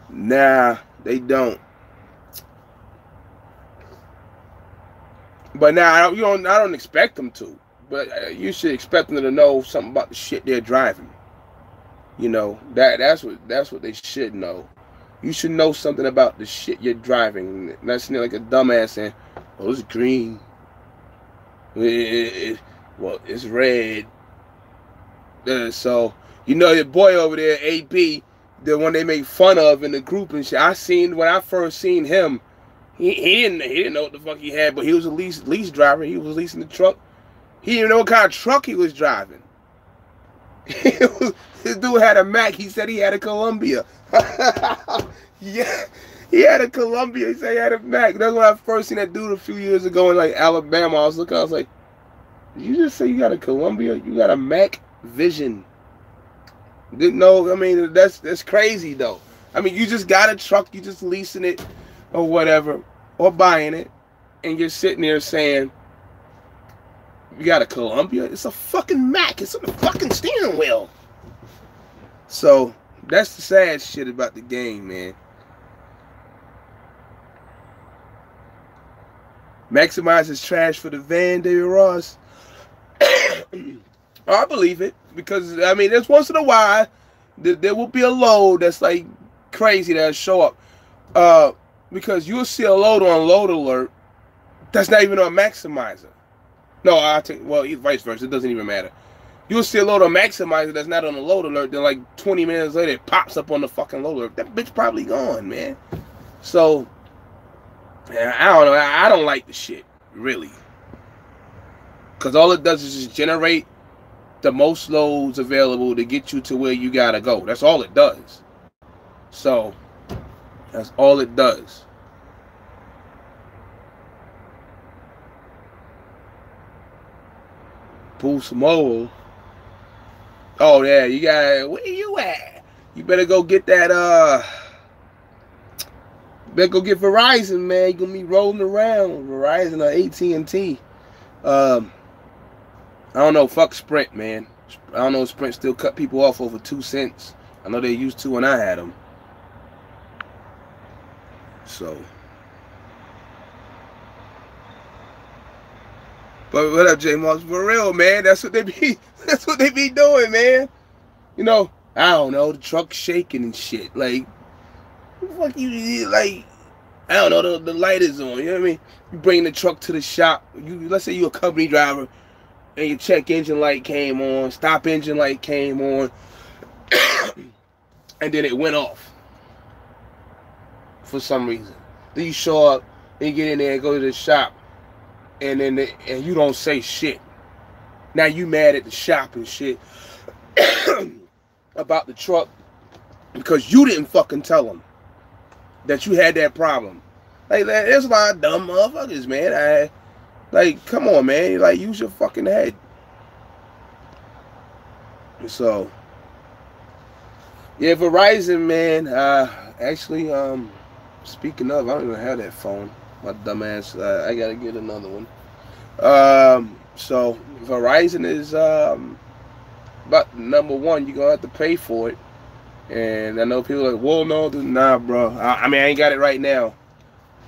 Nah, they don't. But now I don't expect them to. But you should expect them to know something about the shit they're driving. You know, that's what they should know. You should know something about the shit you're driving. Not sitting like a dumbass saying, "Oh, it's green. Well, it's red." So you know your boy over there, AP, the one they make fun of in the group and shit. When I first seen him, he didn't know what the fuck he had, but he was a lease driver. He was leasing the truck. He didn't even know what kind of truck he was driving. This dude had a Mack. He said he had a Columbia. Yeah, he had a Columbia. He said he had a Mack. That's when I first seen that dude a few years ago in like Alabama. I was like, did you just say you got a Columbia? You got a Mack Vision. Didn't know. I mean, that's crazy though. I mean, you just got a truck. You just leasing it or whatever, or buying it, and you're sitting there saying, you got a Columbia? It's a fucking Mack. It's on the fucking steering wheel. So, that's the sad shit about the game, man. Maximizes trash for the van, David Ross. I believe it. Because, I mean, there's once in a while, there will be a load that's like crazy that'll show up. Because you'll see a load on Load Alert that's not even on Maximizer. No, vice versa. It doesn't even matter. You'll see a load on Maximizer that's not on the Load Alert. Then like 20 minutes later, it pops up on the fucking Load Alert. That bitch probably gone, man. So, I don't know. I don't like the shit, really. Because all it does is just generate the most loads available to get you to where you gotta go. That's all it does. So, that's all it does. Boost Mobile. Oh yeah, you got. Where you at? You better go get that. Better go get Verizon, man. You're gonna be rolling around Verizon or AT&T. I don't know. Fuck Sprint, man. I don't know if Sprint still cut people off over 2 cents. I know they used to when I had them. So. But what up, J Moss? For real, man. That's what they be doing, man. You know, I don't know, the truck shaking and shit. Like, what the fuck you like? I don't know, the light is on. You know what I mean? You bring the truck to the shop. Let's say you're a company driver, and your check engine light came on, stop engine light came on, and then it went off for some reason. Then you show up, and you get in there and go to the shop. And then and you don't say shit. Now you mad at the shop and shit about the truck because you didn't fucking tell them that you had that problem. Like, there's a lot of dumb motherfuckers, man. Like, come on, man. Like, use your fucking head. So, yeah, Verizon, man. Actually, speaking of, I don't even have that phone. My dumb ass. I gotta get another one. So Verizon is about #1. You're gonna have to pay for it. And I know people are like, well, no, nah, bro. I mean, I ain't got it right now.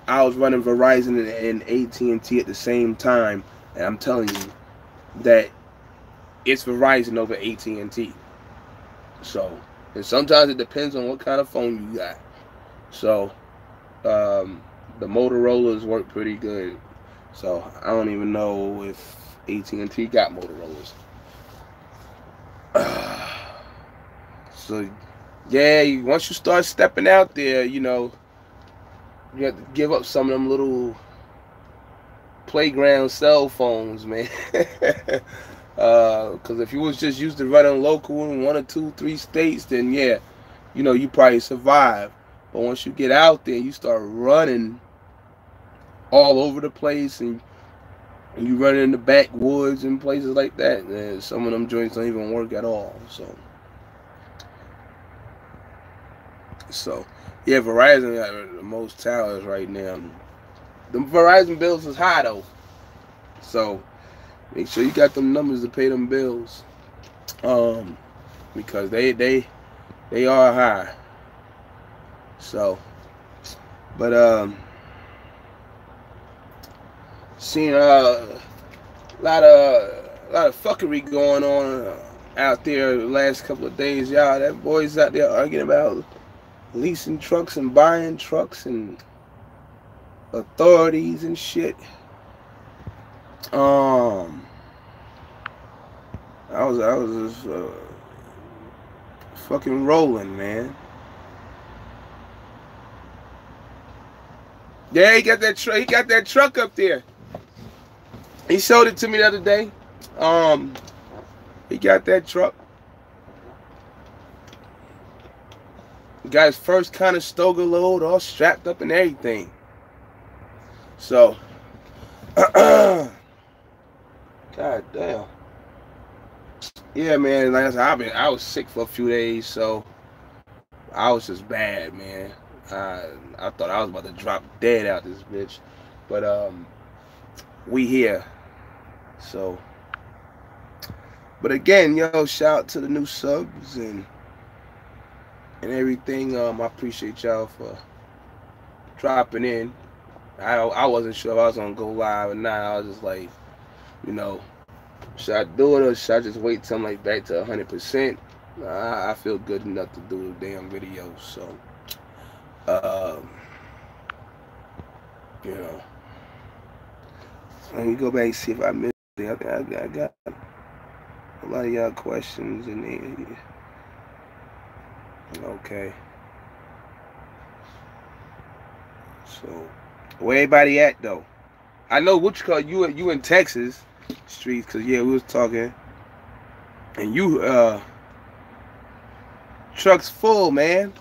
I was running Verizon and AT&T at the same time, and I'm telling you that it's Verizon over AT&T. So, and sometimes it depends on what kind of phone you got. So, the Motorola's work pretty good. So I don't even know if AT&T got Motorola's. So, yeah, once you start stepping out there, you know, you have to give up some of them little playground cell phones, man. Because if you was just used to running local in 1 or 2, 3 states, then yeah, you know, you probably survive. But once you get out there, you start running all over the place, and you run in the backwoods and places like that, and some of them joints don't even work at all. So yeah, Verizon got the most towers right now. The Verizon bills is high though, so make sure you got them numbers to pay them bills, because they are high. So, but seeing a lot of fuckery going on out there the last couple of days, y'all. That boys out there arguing about leasing trucks and buying trucks and authorities and shit. I was just fucking rolling, man. Yeah, he got that truck. He got that truck up there. He showed it to me the other day. He got that truck. Got his first Conestoga load, all strapped up and everything. So, god damn. Yeah, man. Like I said, I was sick for a few days, so I was just bad, man. I thought I was about to drop dead out this bitch, but we here. So, but again, yo, shout out to the new subs and everything. I appreciate y'all for dropping in. I wasn't sure if I was gonna go live or not. I was just like, you know, should I do it or should I just wait till I'm like back to 100%? I feel good enough to do the damn video, so you know. Let me go back and see if I missed it. I think I got a lot of y'all questions in there. Okay. So, where everybody at though? I know what you call you in Texas streets, cause yeah, we was talking, and you truck's full, man.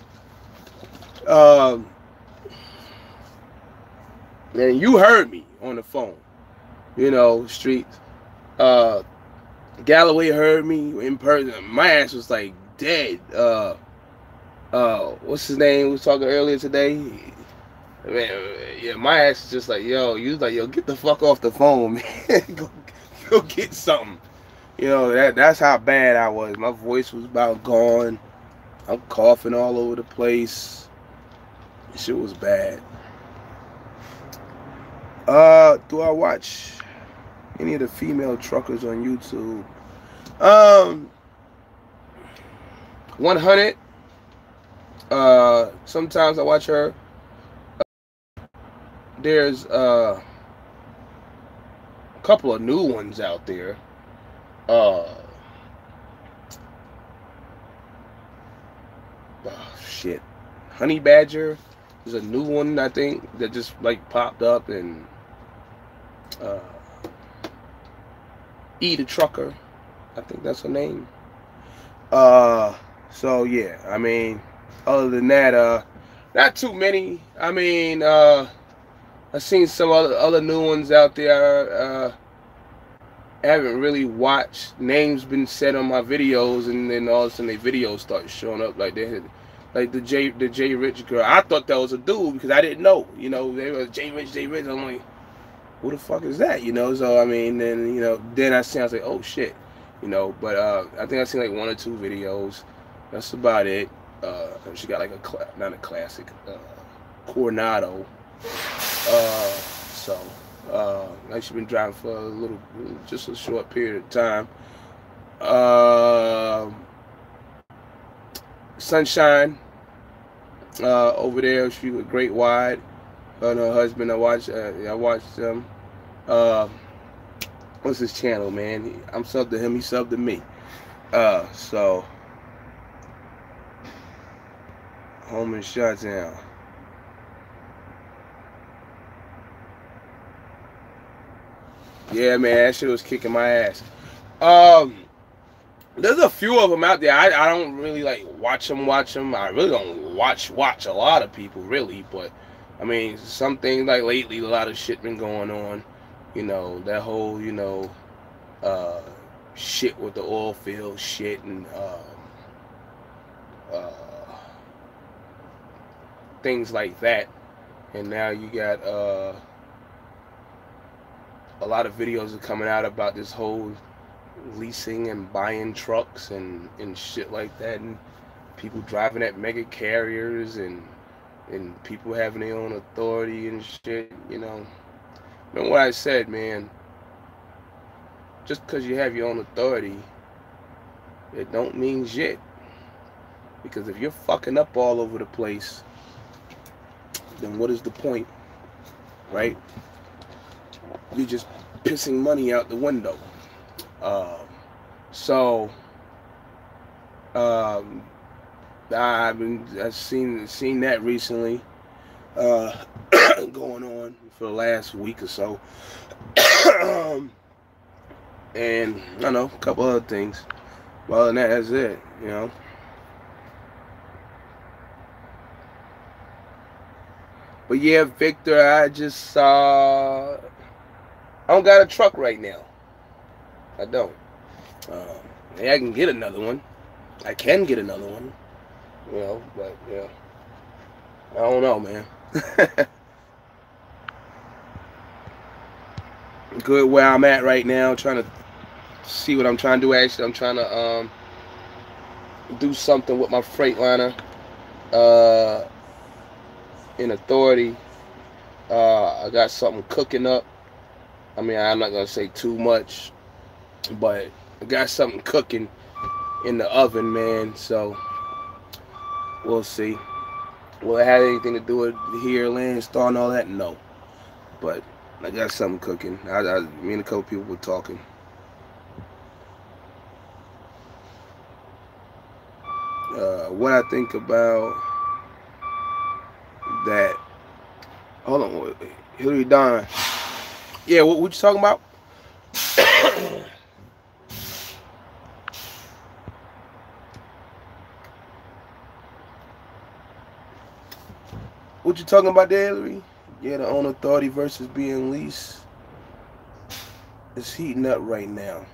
And you heard me on the phone, you know, streets. Galloway heard me in person. My ass was like dead. What's his name? We was talking earlier today. Man, yeah, my ass is just like, yo, you was like, yo, get the fuck off the phone, man. go get something. You know, that's how bad I was. My voice was about gone. I'm coughing all over the place. Shit was bad. Do I watch any of the female truckers on YouTube? 100. Sometimes I watch her. There's a couple of new ones out there. Shit. Honey Badger is a new one, I think, that just like popped up, and E the Trucker, I think that's her name. So yeah, I mean, other than that, not too many. I mean, I've seen some other new ones out there. I haven't really watched. Names been said on my videos, and then all of a sudden their videos start showing up like they had, like the J Rich girl. I thought that was a dude because I didn't know. You know, they were J Rich. I'm like, who the fuck is that? You know, so I mean, then you know, then I was like, oh shit, you know. But I think I've seen like 1 or 2 videos. That's about it. She got like not a classic, Coronado. So like she's been driving for just a short period of time. Sunshine over there, she was Great Wide. Her and her husband, I watched them. What's his channel, man? I'm subbed to him, he subbed to me. So home and shut down. Yeah, man, that shit was kicking my ass. There's a few of them out there. I don't really like watch them. I really don't watch a lot of people, really. But, I mean, some things like lately, a lot of shit been going on. You know, that whole, you know, shit with the oil field shit and things like that. And now you got a lot of videos are coming out about this whole leasing and buying trucks and shit like that, and people driving at mega carriers and people having their own authority and shit, you know. Remember what I said, man? Just because you have your own authority, it don't mean shit. Because if you're fucking up all over the place, then what is the point, right? You're just pissing money out the window. I've seen that recently going on for the last week or so. And I don't know, a couple other things. Well, other than that, that's it, you know. But yeah, Victor, I just saw. I don't got a truck right now. I don't. Yeah, I can get another one. I can get another one. You know, but yeah. I don't know, man. Good where I'm at right now, trying to see what I'm trying to do. Actually, I'm trying to do something with my Freightliner in Authority. I got something cooking up. I mean, I'm not gonna say too much, but I got something cooking in the oven, man. So we'll see. Will it have anything to do with here, land, star, and all that? No. But I got something cooking. Me and a couple people were talking. What I think about that. Hold on, Hillary Don. Yeah, what you talking about? What you talking about there, Hillary? Yeah, the own authority versus being leased. It's heating up right now.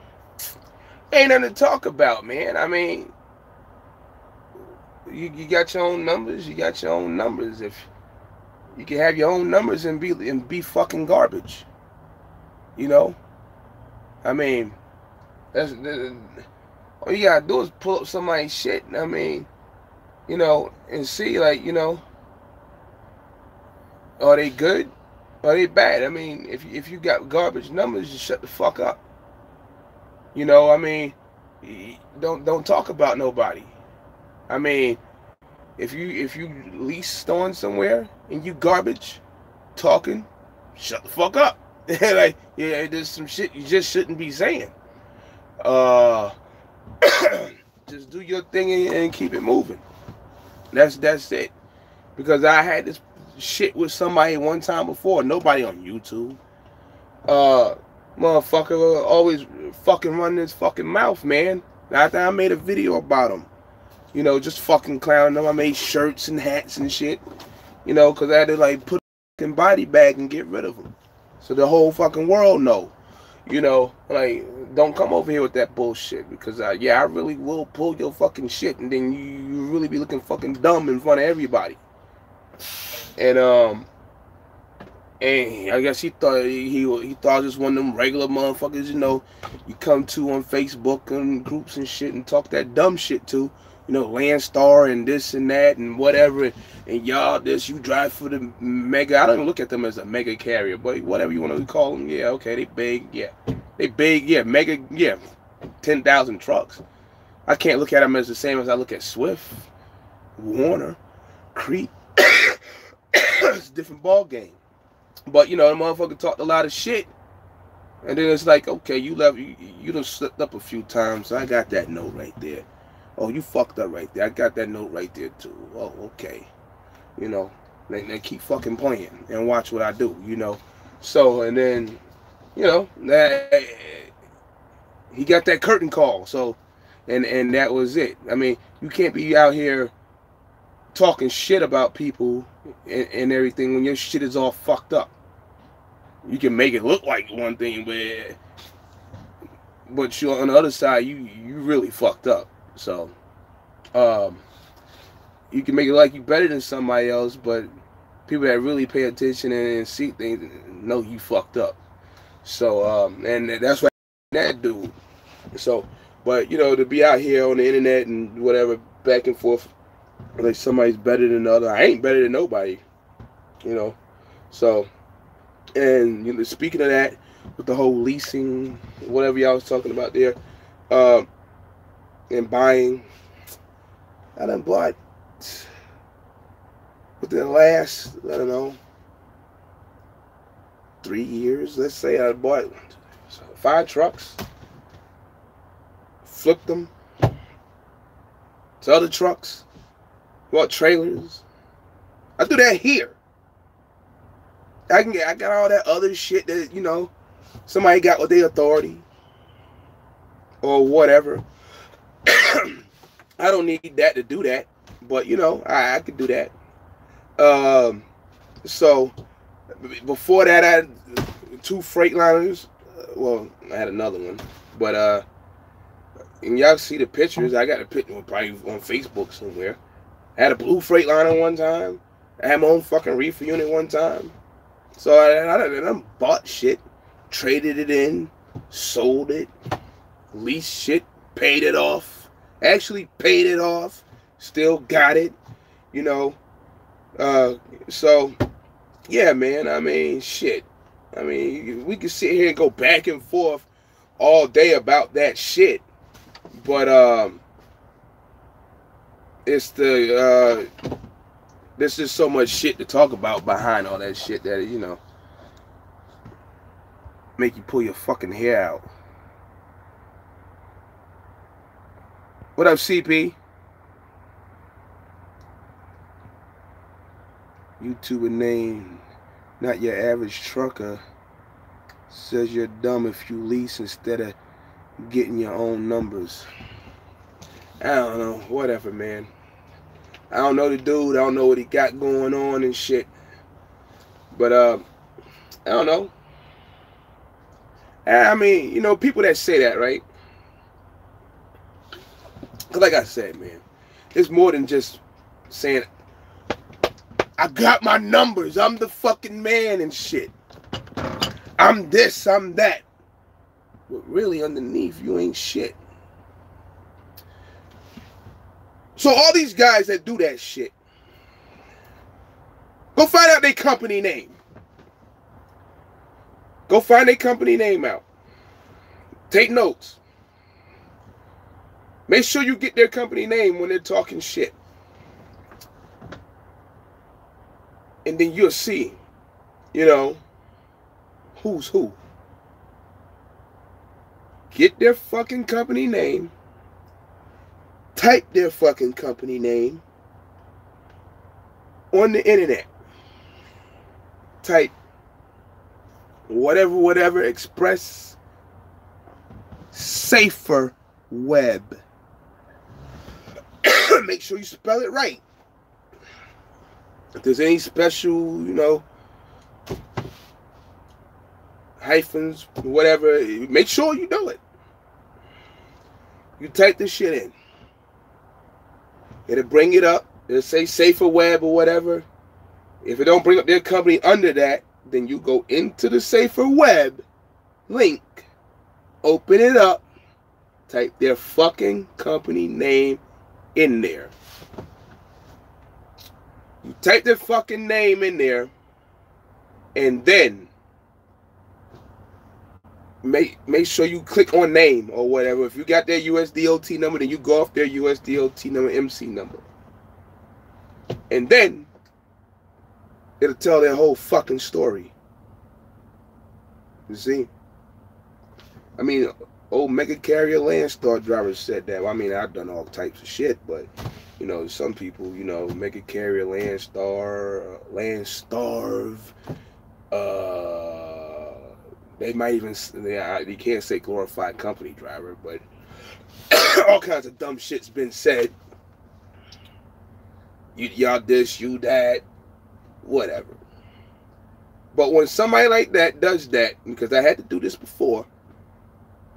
Ain't nothing to talk about, man. I mean, you got your own numbers. You got your own numbers. If you can have your own numbers and be fucking garbage, you know. I mean, all you gotta do is pull up somebody's shit. I mean, you know, and see, like, you know, are they good? Are they bad? I mean, if you got garbage numbers, just shut the fuck up. You know, I mean, don't talk about nobody. I mean, if you lease storing somewhere and you garbage talking, shut the fuck up. Like, yeah, there's some shit you just shouldn't be saying. Just do your thing and keep it moving. That's it. Because I had this shit with somebody one time before. Nobody on YouTube. Motherfucker always fucking running his fucking mouth, man. After I made a video about him. You know, just fucking clowning them. I made shirts and hats and shit. You know, because I had to, like, put a fucking body bag and get rid of them. So the whole fucking world know. You know, like, don't come over here with that bullshit. Because, yeah, I really will pull your fucking shit. And then you really be looking fucking dumb in front of everybody. And And I guess he thought he thought just one of them regular motherfuckers, you know, you come to on Facebook and groups and shit and talk that dumb shit to, you know, Landstar and this and that and whatever, and y'all this, you drive for the mega. I don't even look at them as a mega carrier, but whatever you want to call them, yeah, okay, they big, yeah, mega, yeah, 10,000 trucks. I can't look at them as the same as I look at Swift, Warner, Crete. It's a different ball game. But, you know, the motherfucker talked a lot of shit. And then it's like, okay, you done slipped up a few times. So I got that note right there. Oh, you fucked up right there. I got that note right there, too. Oh, okay. You know, they keep fucking playing and watch what I do, you know. So, and then, you know, he got that curtain call. So, and that was it. I mean, you can't be out here talking shit about people and everything when your shit is all fucked up. You can make it look like one thing, but you on the other side, you really fucked up. So, you can make it like you better than somebody else, but people that really pay attention and see things know you fucked up. So, and that's what that dude. So, but you know, to be out here on the internet and whatever, back and forth, like somebody's better than the other. I ain't better than nobody, you know. So, and you know, speaking of that, with the whole leasing, whatever y'all was talking about there, and buying, I done bought within the last, I don't know, 3 years. Let's say I bought 5 trucks, flipped them to other trucks. Bought trailers. I do that here. I got all that other shit that, you know, somebody got with their authority or whatever. I don't need that to do that, but you know, I could do that. So before that, I had 2 Freightliners. Well, I had another one, but and y'all see the pictures. I got a picture probably on Facebook somewhere. I had a blue Freightliner one time. I had my own fucking reefer unit one time. So I bought shit, traded it in, sold it, leased shit, paid it off. Actually paid it off. Still got it, you know. So, yeah, man. I mean, shit. I mean, we could sit here and go back and forth all day about that shit. But, it's the there's just so much shit to talk about behind all that shit that, you know, make you pull your fucking hair out. What up, CP? YouTuber name, not your average trucker, says you're dumb if you lease instead of getting your own numbers. I don't know, whatever, man. I don't know the dude. I don't know what he got going on and shit. But I don't know. I mean, you know, people that say that, right? Cause like I said, man, it's more than just saying, I got my numbers, I'm the fucking man and shit. I'm this, I'm that. But really underneath, you ain't shit. So all these guys that do that shit, go find out their company name. Go find their company name out. Take notes. Make sure you get their company name when they're talking shit. And then you'll see, you know, who's who. Get their fucking company name. Type their fucking company name on the internet. Type whatever, Express Safer Web. Make sure you spell it right. If there's any special, you know, hyphens, whatever, make sure you know it. You type this shit in. It'll bring it up. It'll say Safer Web or whatever. If it don't bring up their company under that, then you go into the Safer Web link, open it up, type their fucking company name in there. You type their fucking name in there, and then make sure you click on name or whatever. If you got their USDOT number, then you go off their USDOT number, MC number. And then it'll tell their whole fucking story. You see? I mean, old Mega Carrier Landstar driver said that. Well, I mean, I've done all types of shit, but, you know, some people, you know, Mega Carrier Landstar, Landstarve, they might even, you can't say glorified company driver, but all kinds of dumb shit's been said. Y'all this, you that, whatever. But when somebody like that does that, because I had to do this before,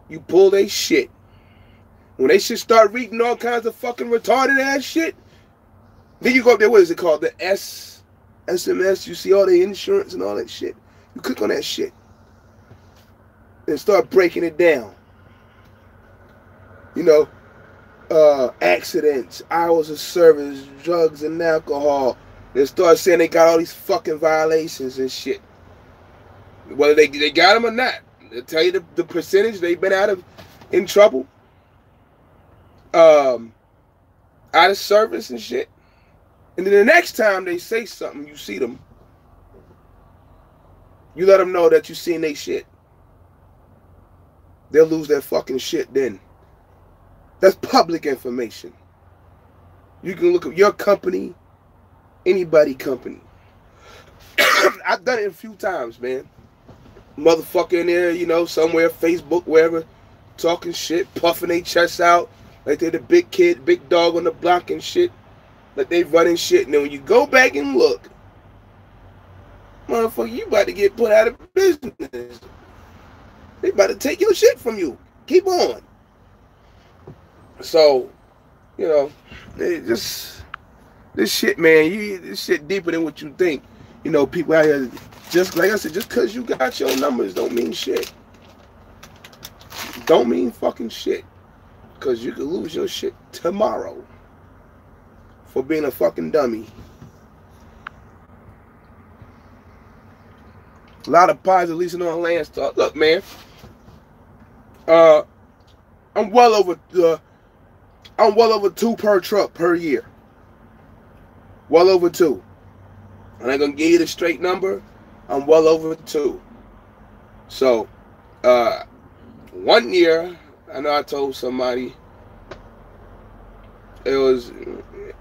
you pull they shit. When they should start reading all kinds of fucking retarded ass shit, then you go up there, what is it called? The SMS, you see all the insurance and all that shit. You click on that shit and start breaking it down. You know, accidents, hours of service, drugs and alcohol. They start saying they got all these fucking violations and shit. Whether they got them or not. They'll tell you the percentage they've been in trouble. Out of service and shit. And then the next time they say something, you see them, you let them know that you seen they shit. They'll lose their fucking shit then. That's public information. You can look up your company, anybody company. I've done it a few times, man. Motherfucker in there, you know, somewhere, Facebook, wherever, talking shit, puffing their chests out like they're the big kid, big dog on the block and shit. Like they running shit. And then when you go back and look, motherfucker, you about to get put out of business. They about to take your shit from you. Keep on. So, you know, this shit, man, this shit deeper than what you think. You know, people out here, just like I said, just because you got your numbers don't mean shit. Don't mean fucking shit. Because you could lose your shit tomorrow for being a fucking dummy. A lot of pies, at least on Landstar. Look, man, I'm well over 2 per truck per year. Well over 2. I'm not gonna give you the straight number. I'm well over 2. So, 1 year, I know I told somebody it was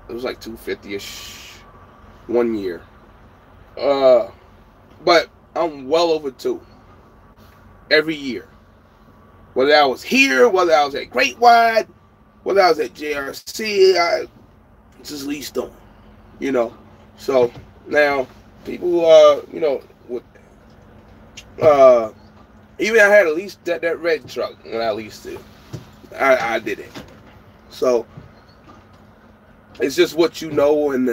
like 250-ish 1 year. But I'm well over 2 every year. Whether I was here, whether I was at Great Wide, whether I was at JRC, I just leased on, you know. So now people, you know, with, even I had at least that red truck when I leased it. I did it. So it's just what you know and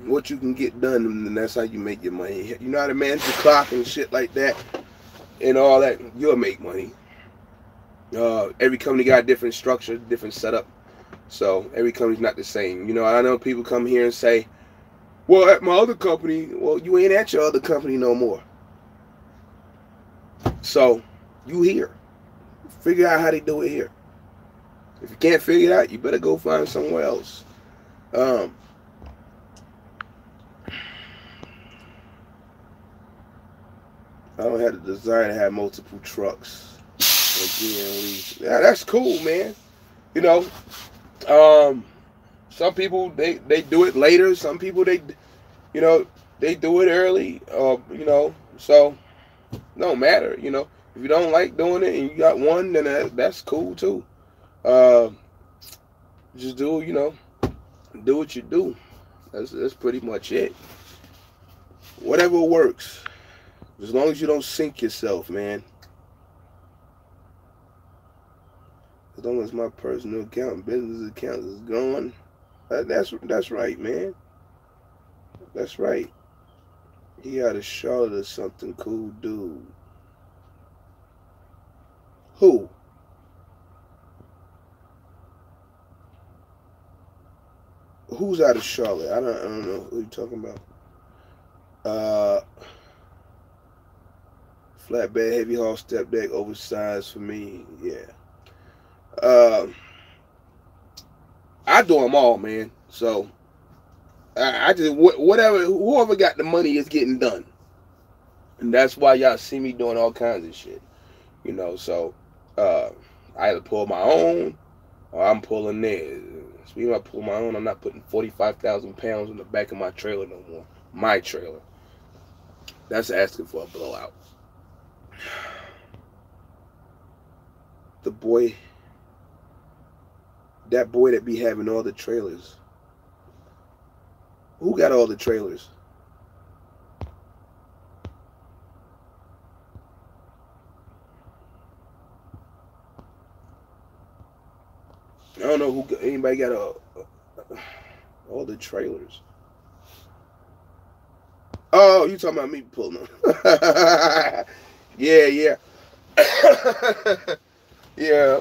what you can get done, and that's how you make your money. You know how to manage the clock and shit like that and all that, you'll make money. Every company got a different structure, different setup. So every company's not the same. You know, I know people come here and say, well, at my other company, well, you ain't at your other company no more. So you here. Figure out how they do it here. If you can't figure it out, you better go find somewhere else. I don't have the desire to have multiple trucks. Yeah, that's cool, man. You know, some people they do it later. Some people they do it early. You know, so don't matter. You know, if you don't like doing it and you got one, then that's cool too. Just do what you do. That's pretty much it. Whatever works, as long as you don't sink yourself, man. As long as my personal account and business account is growing, that's right, man. That's right. He out of Charlotte or something. Cool dude. Who? Who's out of Charlotte? I don't know who you talking about. Flatbed, heavy haul, step deck, oversized for me. Yeah. I do them all, man. So I just whatever, whoever got the money is getting done, and that's why y'all see me doing all kinds of shit. You know, so I either pull my own or I'm pulling theirs. Speaking of I pull my own, I'm not putting 45,000 pounds in the back of my trailer no more. My trailer. That's asking for a blowout. The boy, that boy that be having all the trailers. Who got all the trailers? I don't know who. Anybody got all the trailers? Oh, you talking about me pulling them? Yeah, yeah. Yeah,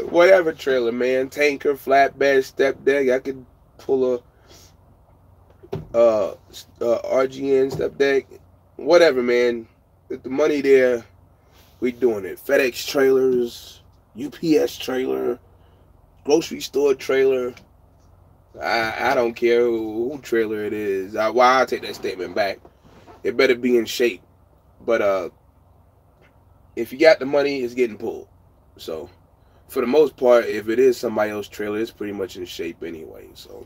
whatever trailer, man. Tanker, flatbed, step deck. I could pull a RGN step deck. Whatever, man. With the money there, we doing it. FedEx trailers, UPS trailer, grocery store trailer. I don't care who trailer it is. I'll take that statement back. It better be in shape. But if you got the money, it's getting pulled. So for the most part, if it is somebody else's trailer, it's pretty much in shape anyway. So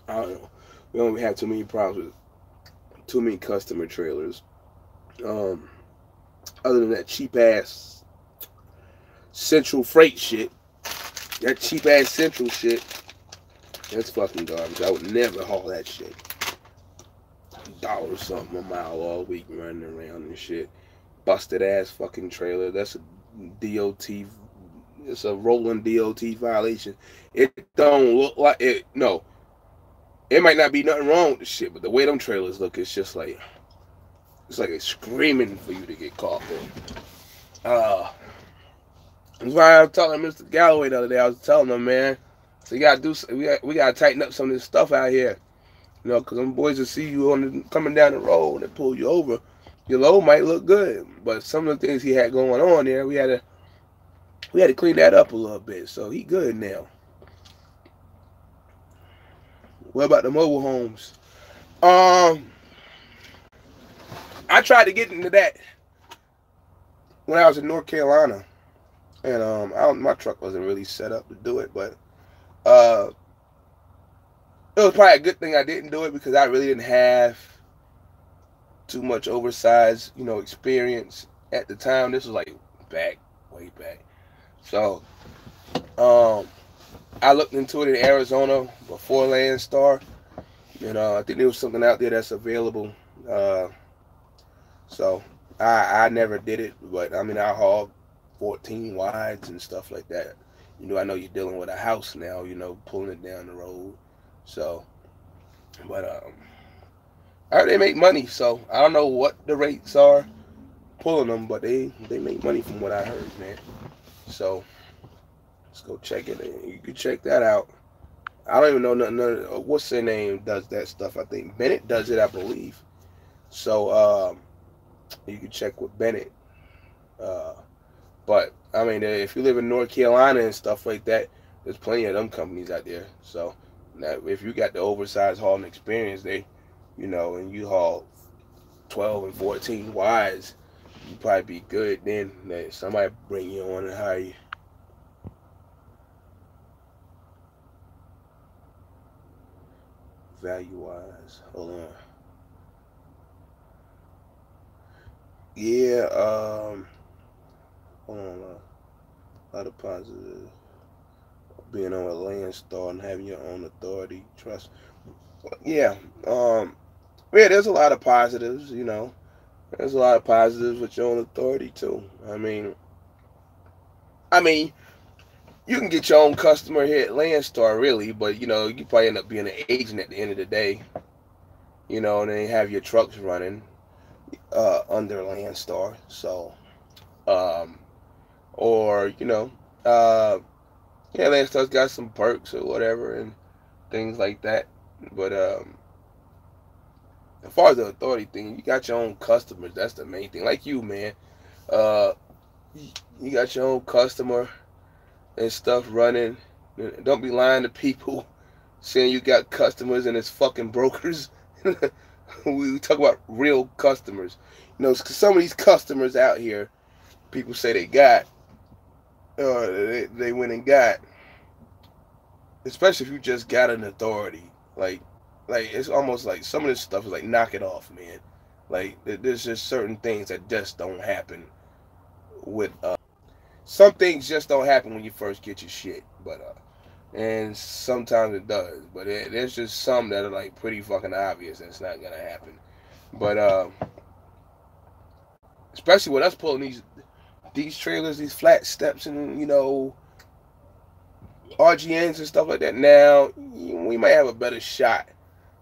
I don't know. We don't have too many problems with too many customer trailers. Other than that cheap ass Central Freight shit. That cheap ass Central shit. That's fucking garbage. I would never haul that shit. $1 something a mile all week running around and shit. Busted ass fucking trailer. That's a DOT. It's a rolling DOT violation. It don't look like it. No, it might not be nothing wrong with the shit, but the way them trailers look, it's just like it's screaming for you to get caught. That's why I was telling Mr. Galloway the other day. I was telling him, man, so you gotta do. We gotta tighten up some of this stuff out here. You know, because them boys will see you coming down the road and pull you over. Your load might look good, but some of the things he had going on there, we had to clean that up a little bit. So he good now. What about the mobile homes? I tried to get into that when I was in North Carolina, and my truck wasn't really set up to do it, but it was probably a good thing I didn't do it because I really didn't have too much oversized, experience at the time. This was like way back. So, I looked into it in Arizona before Landstar. I think there was something out there that's available. So I never did it, but I mean I hauled 14 wides and stuff like that. I know you're dealing with a house now. Pulling it down the road. So, but I heard they make money. So I don't know what the rates are pulling them, but they make money from what I heard, man. So let's go check it. You can check that out. I don't even know nothing. What's their name does that stuff? I think Bennett does it, I believe. So you can check with Bennett. But I mean, if you live in North Carolina and stuff like that, there's plenty of them companies out there. So now, if you got the oversized hauling experience, and you haul 12 and 14 wides, you probably be good. Then somebody bring you on and hire you. Value-wise, hold on. Yeah, hold on. A lot of positive. Being on a Landstar and having your own authority, trust. Yeah, yeah. There's a lot of positives. There's a lot of positives with your own authority too. I mean, you can get your own customer here at Landstar, really, but you probably end up being an agent at the end of the day. And then have your trucks running. under Landstar. So, or uh, yeah, Landstar's got some perks or whatever and things like that. But as far as the authority thing, you got your own customers. That's the main thing. Like you, man. Uh, you got your own customer and stuff running. Don't be lying to people saying you got customers and it's fucking brokers. We talk about real customers. Cause some of these customers out here, people say they got, they went and got, especially if you just got an authority. Like it's almost like some of this stuff is like knock it off, man. Like there's just certain things that just don't happen with. Some things just don't happen when you first get your shit, but and sometimes it does. But there's just some that are like pretty fucking obvious that it's not gonna happen. But especially with us pulling these trailers, these flat steps, and RGNs and stuff like that. Now we might have a better shot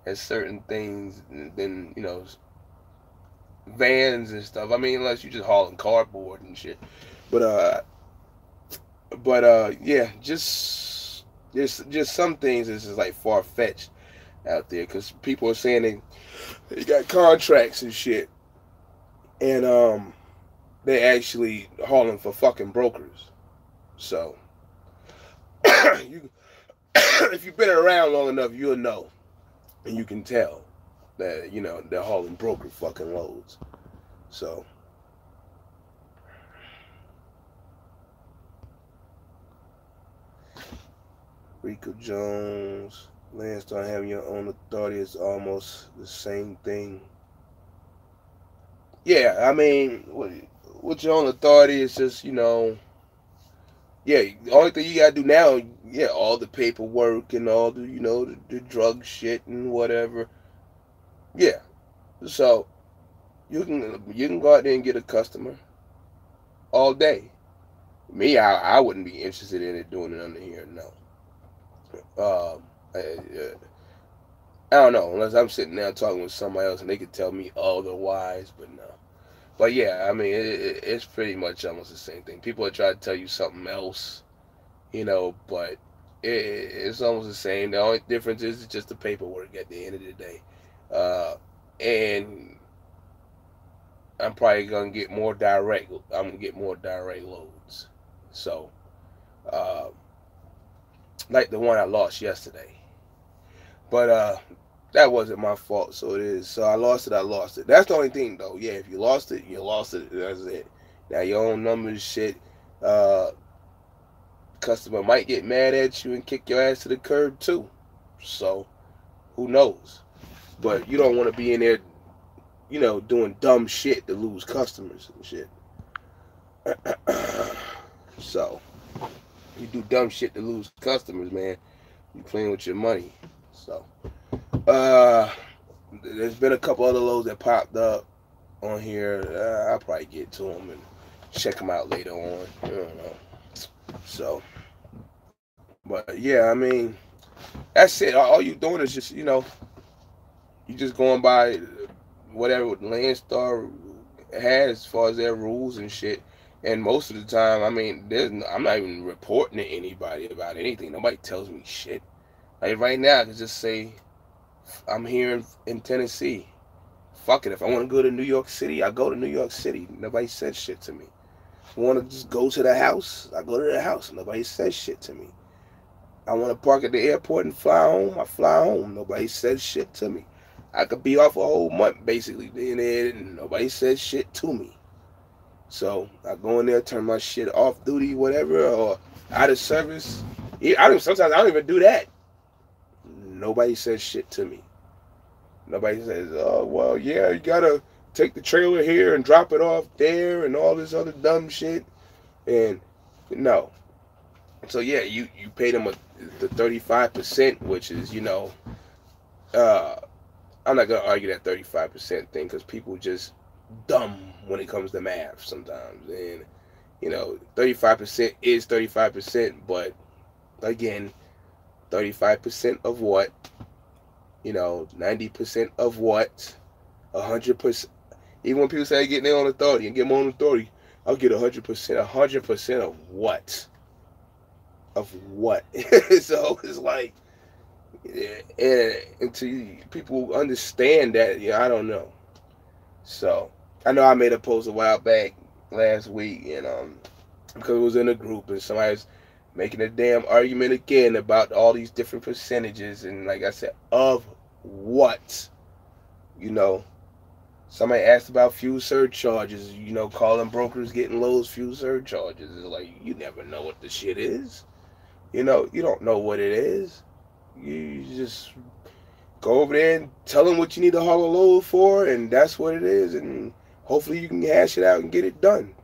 at certain things than vans and stuff. I mean, unless you're just hauling cardboard and shit. But yeah, just there's just some things that's just like far fetched out there because people are saying they got contracts and shit, and they actually hauling for fucking brokers. So you, if you've been around long enough, you'll know, and you can tell that they're hauling broker fucking loads. So. Rico Jones, Landstar having your own authority is almost the same thing. Yeah, I mean, with your own authority is just, yeah, the only thing you gotta do now, yeah, all the paperwork and all the, the drug shit and whatever. Yeah, so you can go out there and get a customer all day. Me, I wouldn't be interested in it doing it under here, no. I, I don't know, unless I'm sitting there talking with somebody else and they could tell me otherwise, but no. But yeah, I mean, it's pretty much almost the same thing. People are trying to tell you something else, but it's almost the same. The only difference is just the paperwork at the end of the day. And I'm probably gonna get more direct. I'm gonna get more direct loads. So, uh, like the one I lost yesterday. But that wasn't my fault, so it is. So I lost it. That's the only thing, though. Yeah, if you lost it, you lost it. That's it. Now your own numbers, shit. Customer might get mad at you and kick your ass to the curb too. So who knows? But you don't want to be in there, doing dumb shit to lose customers and shit. So you do dumb shit to lose customers, man. You playing with your money. So there's been a couple other loads that popped up on here. I'll probably get to them and check them out later on. I don't know. So, but yeah, I mean, that's it. All you doing is just, you just going by whatever Landstar has as far as their rules and shit. And most of the time, I mean, I'm not even reporting to anybody about anything. Nobody tells me shit. Like right now, I can just say, I'm here in Tennessee. Fuck it. If I want to go to New York City, I go to New York City. Nobody said shit to me. If I want to just go to the house, I go to the house. Nobody says shit to me. I want to park at the airport and fly home, I fly home. Nobody says shit to me. I could be off a whole month basically being there and nobody says shit to me. So I go in there, turn my shit off duty, whatever, or out of service. Sometimes I don't even do that. Nobody says shit to me. Nobody says, oh, well, yeah, you gotta take the trailer here and drop it off there and all this other dumb shit. And no. So yeah, you pay them the 35%, which is, I'm not gonna argue that 35% thing because people just dumb when it comes to math sometimes. And 35% is 35%, but again, 35% of what? 90% of what? 100%. Even when people say get their own authority and get my own authority, I'll get 100%. 100% of what? Of what? So it's like, yeah, and until people understand that, yeah, I don't know. So I know I made a post a while back last week, and because it was in a group and somebody was making a damn argument again about all these different percentages, and like I said, of what? You know, somebody asked about fuel surcharges. You know, calling brokers getting Lowe's fuel surcharges. It's like, you never know what the shit is. You know, you don't know what it is. You just go over there and tell them what you need to haul a load for, and that's what it is. And hopefully you can hash it out and get it done.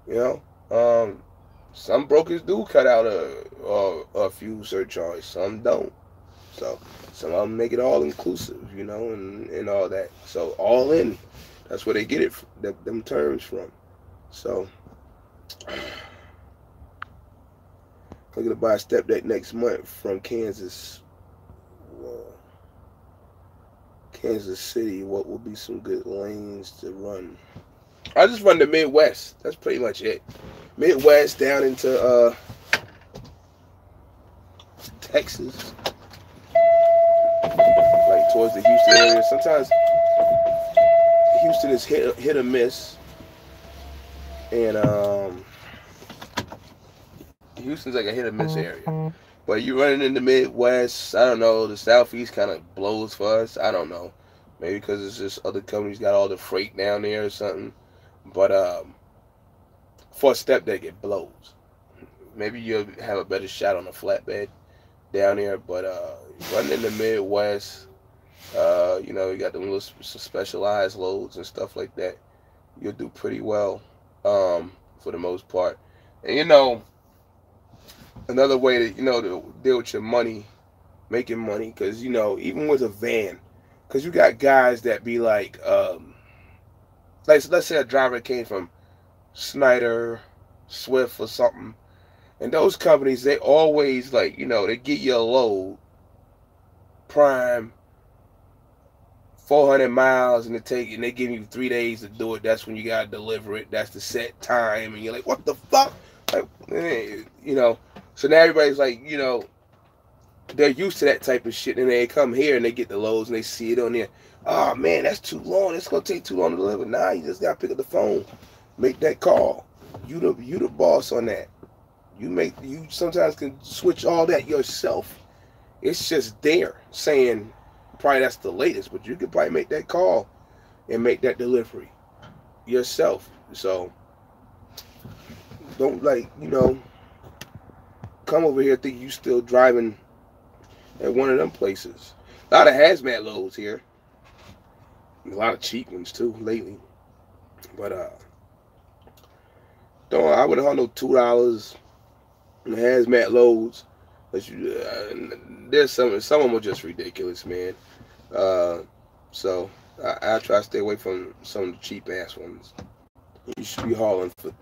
You know, some brokers do cut out a fuel surcharge. Some don't. So some of them make it all inclusive, you know, and all that. So all in, that's where they get it, them terms from. So I'm gonna buy a step deck next month from Kansas City. What will be some good lanes to run? I just run the Midwest. That's pretty much it. Midwest down into Texas, like towards the Houston area. Sometimes Houston is hit or miss, and Houston's like a hit or miss area. But you running in the Midwest, I don't know. The Southeast kind of blows for us. I don't know. Maybe because it's just other companies got all the freight down there or something. But for a step deck, it blows. Maybe you'll have a better shot on a flatbed down there. But running in the Midwest, you know, you got them little specialized loads and stuff like that. You'll do pretty well for the most part. And, you know, another way to, you know, to deal with your money, making money, because, you know, even with a van, because you got guys that be like let's say a driver came from Snyder, Swift, or something, and those companies, they always, like, you know, they get you a load, prime, 400 miles, and they give you 3 days to do it. That's when you gotta deliver it. That's the set time, and you're like, what the fuck? Like, you know. So now everybody's like, you know, they're used to that type of shit, and they come here and they get the loads and they see it on there. Oh man, that's too long. It's gonna take too long to deliver. Nah, you just gotta pick up the phone, make that call. You the boss on that. You sometimes can switch all that yourself. It's just there saying probably that's the latest, but you could probably make that call and make that delivery yourself. So don't, like, you know, come over here think you still driving at one of them places. A lot of hazmat loads here. A lot of cheap ones too lately. But I wouldn't haul no $2 hazmat loads. But there's some of them are just ridiculous, man. So I try to stay away from some of the cheap ass ones. You should be hauling for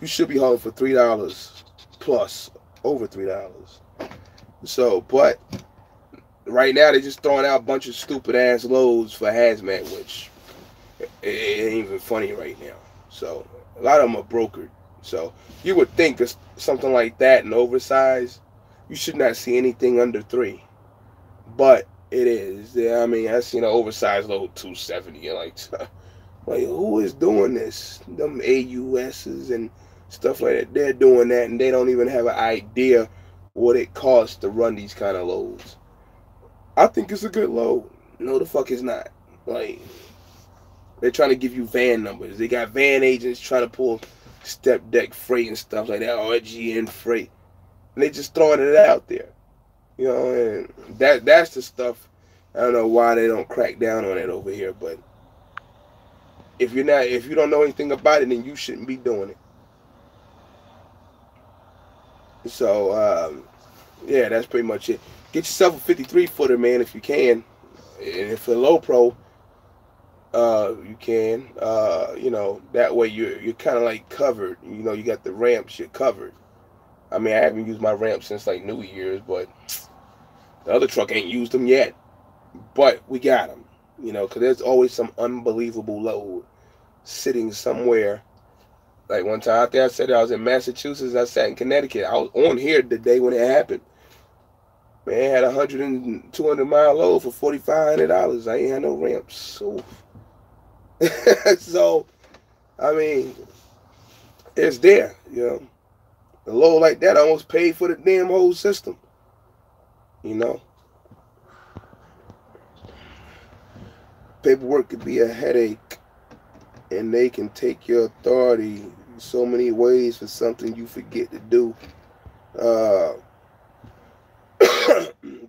$3 plus, over $3. So, but right now they're just throwing out a bunch of stupid ass loads for hazmat, which it ain't even funny right now. So a lot of them are brokered. So you would think that something like that and oversized, you should not see anything under 3, but it is. I mean, I seen an oversized load 270. You're like who is doing this? Them AUSs and stuff like that. They're doing that, and they don't even have an idea what it costs to run these kind of loads. I think it's a good load. No, the fuck it's not. Like, they're trying to give you van numbers. They got van agents trying to pull step deck freight and stuff like that, or GN freight, and they just throwing it out there. You know, and that's the stuff. I don't know why they don't crack down on it over here, but if you don't know anything about it, then you shouldn't be doing it. So yeah, that's pretty much it. Get yourself a 53 footer, man, if you can. And if you're low pro, you can. You know, that way you're kind of like covered. You know, you got the ramps, you're covered. I mean, I haven't used my ramp since like New Year's, but the other truck ain't used them yet. But we got them, you know, because there's always some unbelievable load sitting somewhere. Like one time out there, I said I was in Massachusetts. I sat in Connecticut. I was on here the day when it happened. Man, I had 100 and 200-mile load for $4,500. I ain't had no ramps. So, so I mean, it's there. You know, a load like that almost paid for the damn whole system. You know, paperwork could be a headache, and they can take your authority so many ways for something you forget to do.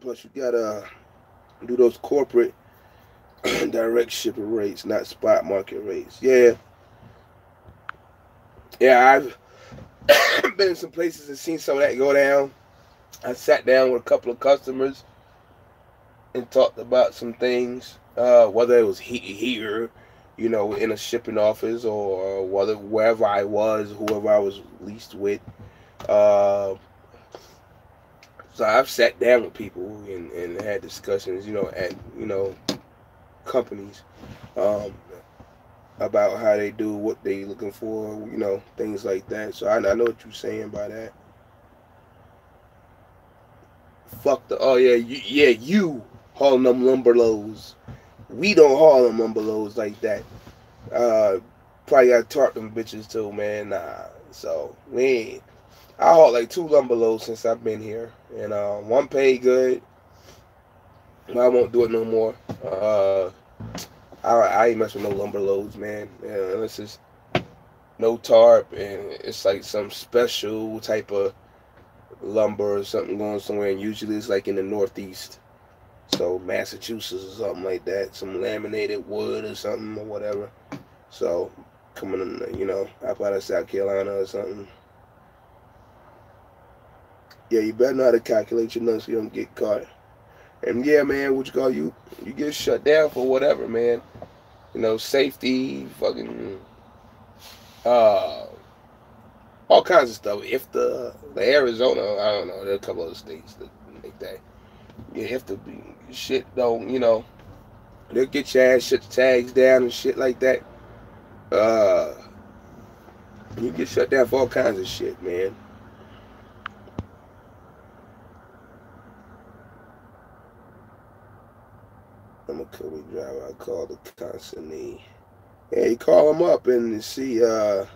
Plus, you gotta do those corporate direct shipping rates, not spot market rates. Yeah, I've been in some places and seen some of that go down. I sat down with a couple of customers and talked about some things, whether it was here, you know, in a shipping office, or whether wherever I was, whoever I was leased with. So I've sat down with people and had discussions, you know, at, you know, companies, about how they do, what they looking for, you know, things like that. So I know what you're saying by that. Fuck the, oh yeah, you hauling them lumber loads. We don't haul them lumber loads like that. Probably got to tarp them bitches too, man. Nah. So we ain't. I hauled like 2 lumber loads since I've been here, and one paid good. I won't do it no more. I ain't mess with no lumber loads, man. Yeah, unless it's no tarp and it's like some special type of lumber or something going somewhere, and usually it's like in the Northeast. So Massachusetts or something like that, some laminated wood or something or whatever. So coming in, you know, up out of South Carolina or something. Yeah, you better know how to calculate your nuts so you don't get caught. And yeah, man, what you call you get shut down for whatever, man. You know, safety, fucking, all kinds of stuff. If the Arizona, I don't know, there are a couple other states that make that. You have to be shit don't, you know, they'll get your ass shut the tags down and shit like that. You get shut down for all kinds of shit, man. I'm a Kobe driver. I call the constantly. Yeah, you call them up and see, right,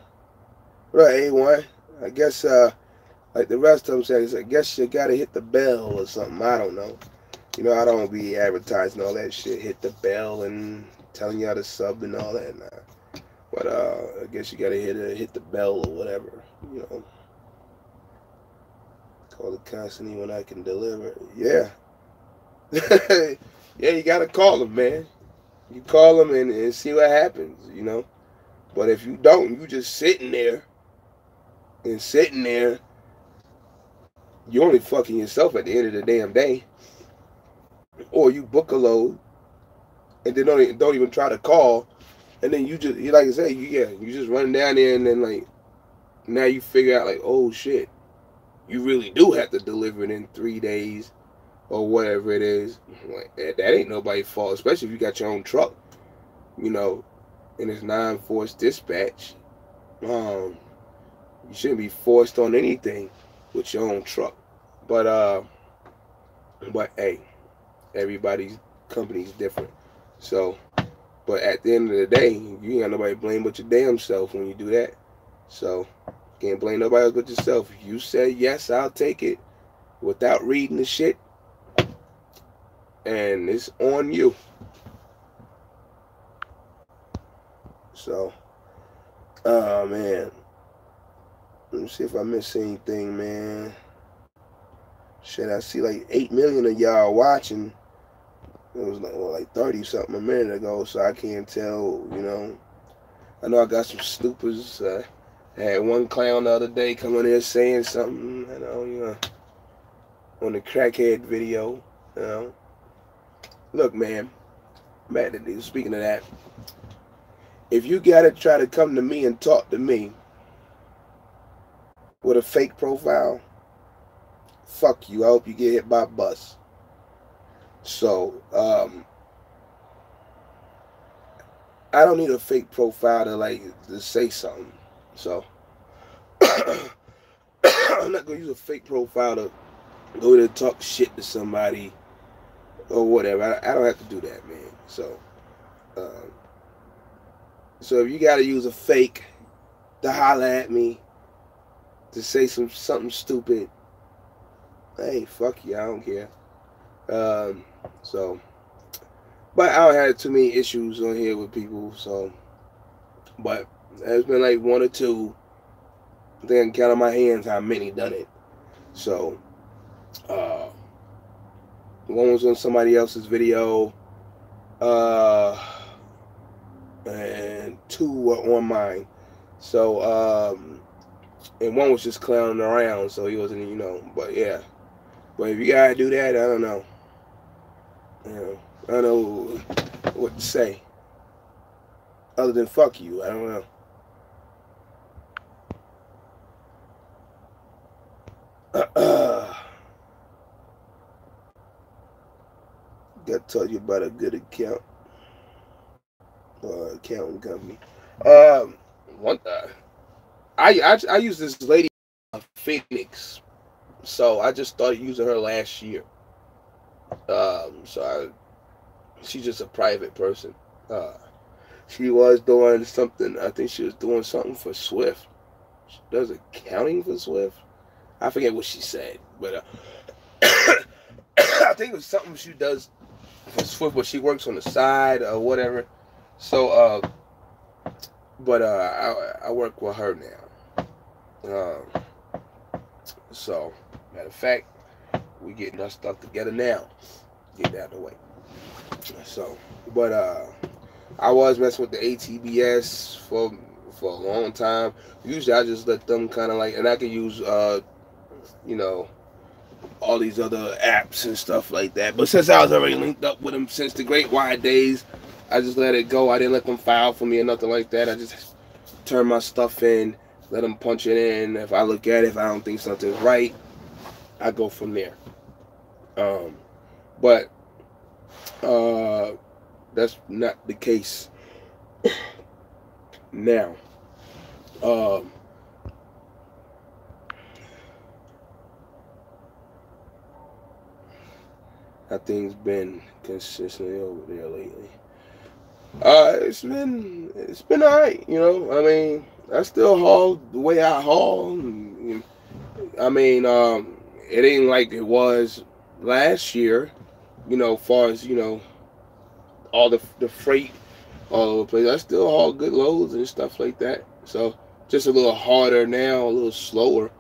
A1. I guess, like the rest of them say, I guess you gotta hit the bell or something. I don't know. You know, I don't be advertising all that shit. Hit the bell and telling you how to sub and all that. Nah. But I guess you gotta hit the bell or whatever. You know, call it constantly when I can deliver. Yeah, yeah. You gotta call them, man. You call them and see what happens. You know. But if you don't, you just sitting there and sitting there. You're only fucking yourself at the end of the damn day. Or you book a load and then don't even try to call, and then you just, like I say, you just run down there, and then like now you figure out like, oh shit, you really do have to deliver it in 3 days or whatever it is. Like that ain't nobody's fault, especially if you got your own truck, you know, and it's non-forced dispatch. You shouldn't be forced on anything with your own truck. But hey, everybody's company's different. So, but at the end of the day, you ain't got nobody to blame but your damn self when you do that. So, you can't blame nobody else but yourself. If you say, yes, I'll take it, without reading the shit, and it's on you. So, oh, man. Let me see if I miss anything, man. Shit, I see like 8 million of y'all watching. It was like 30 something a minute ago, so I can't tell, you know. I know I got some snoopers. I had one clown the other day come on there saying something, you know, on the crackhead video, you know. Look, man, speaking of that, if you gotta try to come to me and talk to me with a fake profile, fuck you. I hope you get hit by a bus. So, I don't need a fake profile to say something. So I'm not gonna use a fake profile to go to talk shit to somebody or whatever. I don't have to do that, man. Um, so if you gotta use a fake to holler at me to say something stupid, hey, fuck you, I don't care. So, but I don't have too many issues on here with people. So, but there's been like one or two. I think I can count on my hands how many done it. So, uh, one was on somebody else's video, and two were on mine. So, and one was just clowning around, so he wasn't, but yeah. But if you gotta do that, I don't know. I don't know what to say. Other than fuck you, I don't know. Got to tell you about a good account. Accounting company. One I use this lady, Phoenix. So I just started using her last year. She's just a private person. She was doing something. I think she was doing something for Swift. She does accounting for Swift. I forget what she said, but I think it was something she does for Swift, but she works on the side or whatever. So, I work with her now. So, matter of fact, we getting our stuff together now. Get that out of the way. So, but I was messing with the ATBS for a long time. Usually, I just let them kind of and I can use all these other apps and stuff like that. But since I was already linked up with them since the Great Wide Days, I just let it go. I didn't let them file for me or nothing like that. I just turn my stuff in, let them punch it in. If I look at it, if I don't think something's right, I go from there. But that's not the case now. How things been consistently over there lately? It's been alright, I mean, I still haul the way I haul. I mean, it ain't like it was last year, far as all the freight all over the place. I still haul good loads and stuff like that. So just a little harder now, a little slower,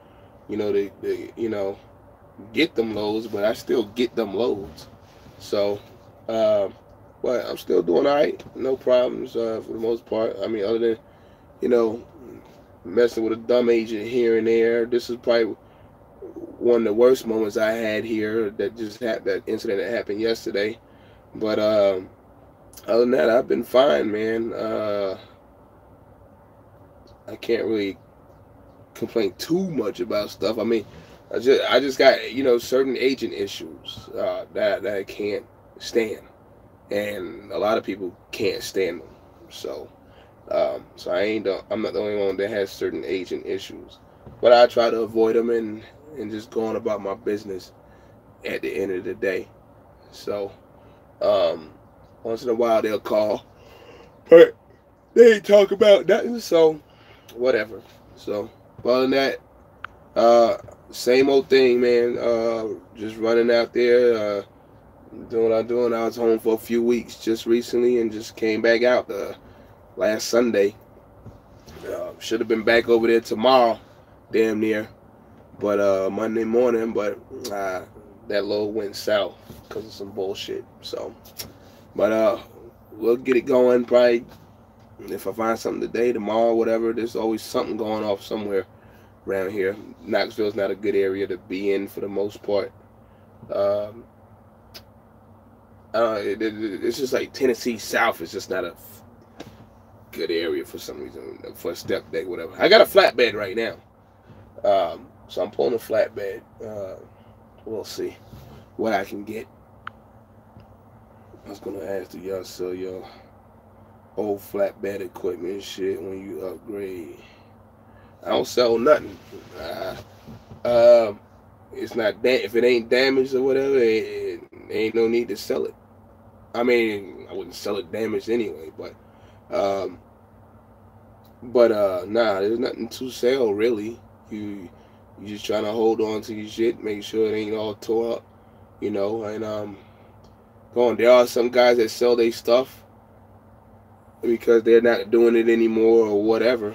to get them loads, but I still get them loads. So, but I'm still doing all right, no problems for the most part. I mean, other than messing with a dumb agent here and there. This is probably one of the worst moments I had here. That incident that happened yesterday. But other than that, I've been fine, man. I can't really complain too much about stuff. I mean, I just got certain agent issues that I can't stand, and a lot of people can't stand them. So I'm not the only one that has certain agent issues, but I try to avoid them and just go on about my business at the end of the day. So once in a while they'll call, but they ain't talk about nothing. So whatever. So other than that, same old thing, man. Just running out there, doing what I'm doing. I was home for a few weeks just recently and just came back out last Sunday. Should have been back over there tomorrow, damn near. But Monday morning, but that load went south because of some bullshit. So, but we'll get it going probably. If I find something today, tomorrow, whatever, there's always something going off somewhere around here. Knoxville's not a good area to be in for the most part. It's just like Tennessee South is just not a good area for some reason, for a step deck, whatever. I got a flatbed right now. So I'm pulling a flatbed. We'll see what I can get. I was going to ask, do y'all sell y'all old flatbed equipment and shit when you upgrade. I don't sell nothing. It's not if it ain't damaged or whatever, it ain't no need to sell it. I mean, I wouldn't sell it damaged anyway, um, nah, there's nothing to sell really. You just trying to hold on to your shit, make sure it ain't all tore up, you know. And go on. There are some guys that sell their stuff because they're not doing it anymore or whatever,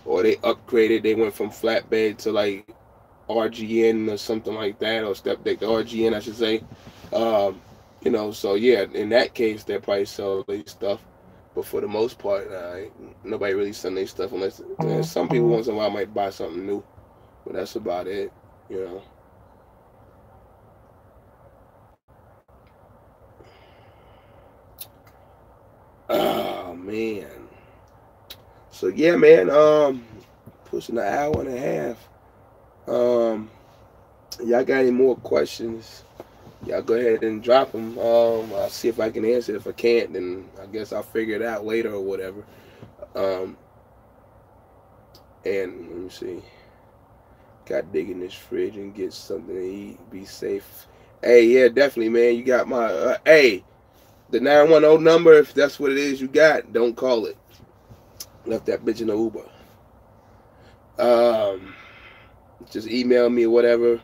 or they upgraded. They went from flatbed to like RGN or something like that, or step deck to RGN, I should say. You know, so yeah, in that case, they probably sell their stuff. But for the most part, nobody really selling their stuff unless some people once in a while might buy something new. But that's about it, you know. Oh man. So yeah, man. Pushing an hour and a half. Y'all got any more questions? Y'all go ahead and drop them. I'll see if I can answer it. If I can't, then I guess I'll figure it out later or whatever. And let me see. Got to dig in this fridge and get something to eat. Be safe. Hey, yeah, definitely, man. You got my hey, the 910 number. If that's what it is you got, don't call it. Left that bitch in the Uber. Just email me or whatever.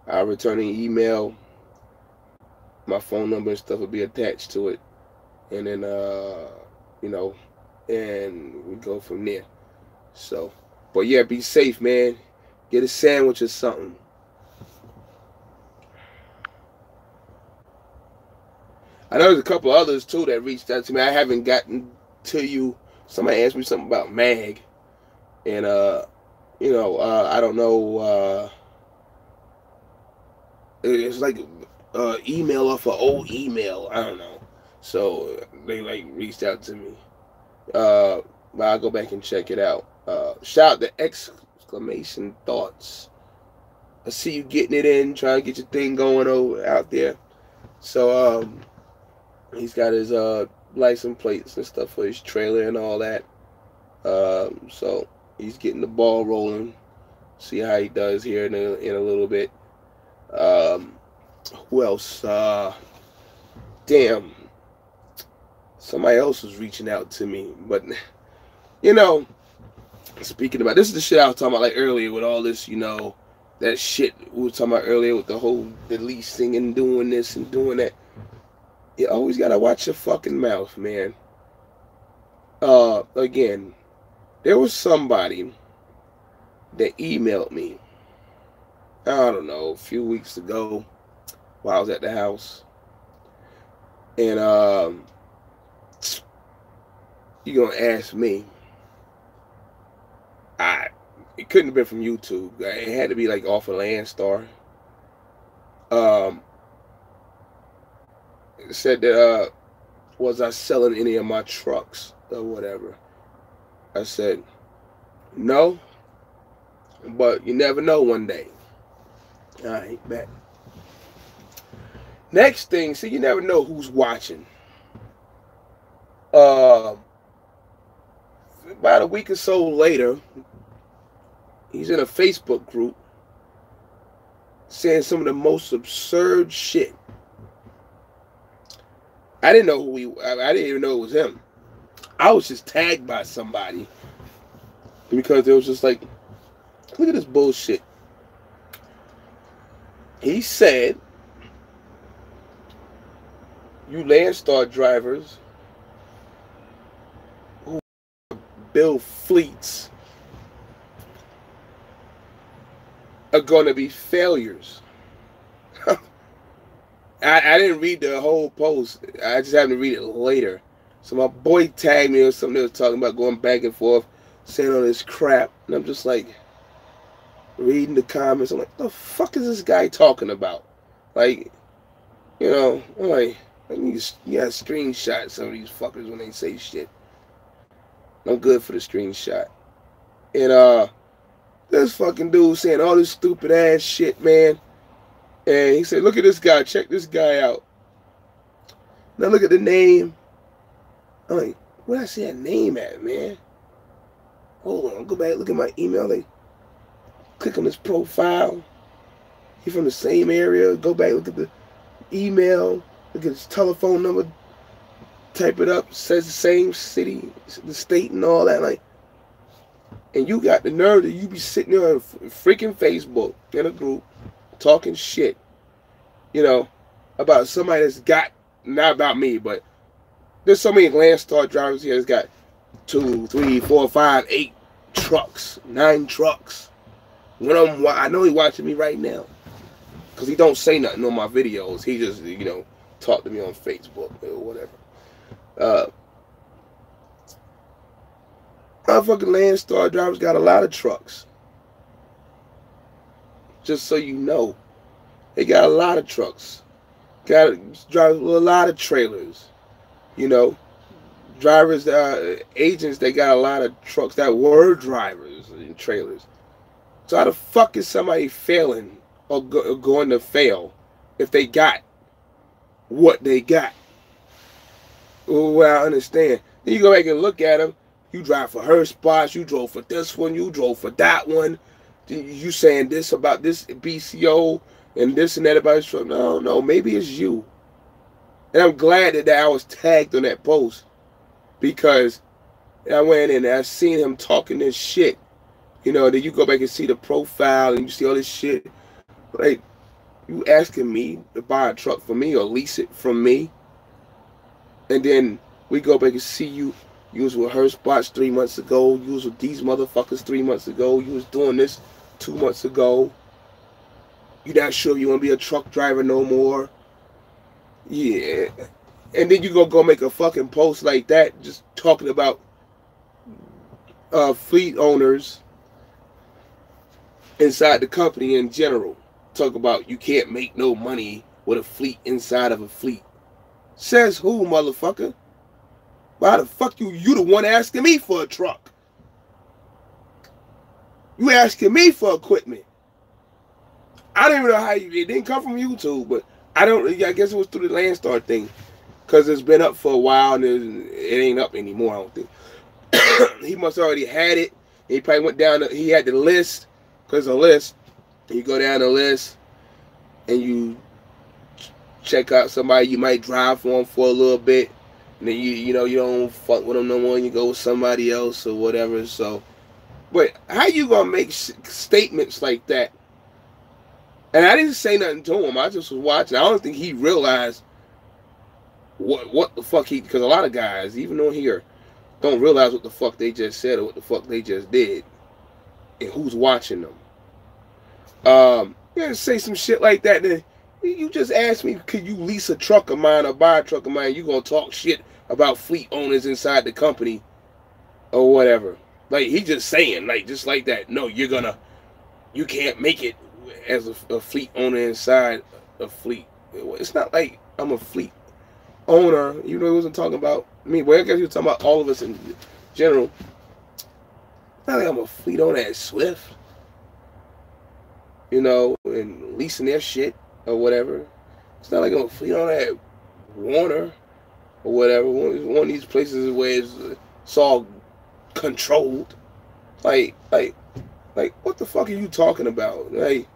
I'll return an email. My phone number and stuff will be attached to it, and then you know, and we go from there. So, but yeah, be safe, man. Get a sandwich or something. I know there's a couple others too that reached out to me. I haven't gotten to you. Somebody asked me something about Mag, and you know, I don't know. It's like email off an old email. I don't know. So they like reached out to me. But I'll go back and check it out. Shout out to exclamation thoughts. I see you getting it in, trying to get your thing going out there. So he's got his license plates and stuff for his trailer and all that. So he's getting the ball rolling. See how he does here in a little bit. Who else? Damn. Somebody else was reaching out to me. But, you know, speaking about, this is the shit I was talking about like earlier with all this, you know, that shit we were talking about earlier with the whole leasing and doing this and doing that. You always gotta watch your fucking mouth, man. Again, there was somebody that emailed me, I don't know, a few weeks ago while I was at the house. And you're gonna ask me. It couldn't have been from YouTube. It had to be like off of Landstar. It said that was I selling any of my trucks or whatever. I said no, but you never know one day. All right, bet. Next thing, see, you never know who's watching. About a week or so later, he's in a Facebook group saying some of the most absurd shit. I didn't know I didn't even know it was him. I was just tagged by somebody because it was just like, look at this bullshit. He said, you Landstar drivers who build fleets are going to be failures. I didn't read the whole post. I just happened to read it later. So my boy tagged me or something. They was talking about going back and forth, saying all this crap. And I'm just like, reading the comments. I'm like, the fuck is this guy talking about? Like, you know, I'm like, you gotta screenshot some of these fuckers when they say shit. I'm good for the screenshot. And this fucking dude saying all this stupid ass shit, man. And he said, look at this guy. Check this guy out. Now look at the name. I'm like, Where I see that name at, man? Hold on, go back, look at my email. Like, click on his profile. He from the same area. Go back, look at the email, look at his telephone number, type it up, says the same city, the state and all that, like, and you got the nerve that you be sitting there on freaking Facebook in a group talking shit, you know, about somebody that's got, not about me, but there's so many Landstar drivers here that's got 2, 3, 4, 5, 8 trucks, 9 trucks. One of them, I know he's watching me right now. Because he don't say nothing on my videos. He just, you know, talk to me on Facebook or whatever. Motherfucking Landstar drivers got a lot of trucks. Just so you know. They got a lot of trucks. Got drivers with a lot of trailers. You know. Drivers, agents, they got a lot of trucks that were drivers and trailers. So how the fuck is somebody failing or going to fail if they got what they got? Well, I understand. Then you go back and look at them. You drive for her spots. You drove for this one. You drove for that one. You saying this about this BCO and this and that about his truck. No, maybe it's you. And I'm glad that I was tagged on that post because I went in and I seen him talking this shit. You know, then you go back and see the profile and you see all this shit. Like, you asking me to buy a truck for me or lease it from me, and then we go back and see you was with her spots 3 months ago, you was with these motherfuckers 3 months ago, you was doing this 2 months ago, you not sure you want to be a truck driver no more. Yeah. And then you go make a fucking post like that just talking about fleet owners inside the company in general. Talk about you can't make no money with a fleet inside of a fleet. Says who, motherfucker? Why the fuck you the one asking me for a truck? You asking me for equipment. I don't even know how it didn't come from YouTube, but I guess it was through the Landstar thing. Because it's been up for a while and it ain't up anymore, I don't think. He must already had it. He probably went down, he had the list. Because a list, you go down the list and you check out somebody you might drive for them for a little bit. And then you know, you don't fuck with them no more and you go with somebody else or whatever. So, but how you gonna make statements like that? And I didn't say nothing to him. I just was watching. I don't think he realized what the fuck because a lot of guys, even on here, don't realize what the fuck they just said or what the fuck they just did. And who's watching them. You say some shit like that, then you just asked me, could you lease a truck of mine or buy a truck of mine? You gonna talk shit about fleet owners inside the company or whatever. Like, he just saying, like, just like that. No, you can't make it as a fleet owner inside a fleet. It's not like I'm a fleet owner. You know, he wasn't talking about me. Well, I guess he was talking about all of us in general. It's not like I'm a fleet owner at Swift, you know, and leasing their shit or whatever. It's not like I'm a fleet owner at Warner or whatever. One of these places where it's all controlled. Like, what the fuck are you talking about? Like,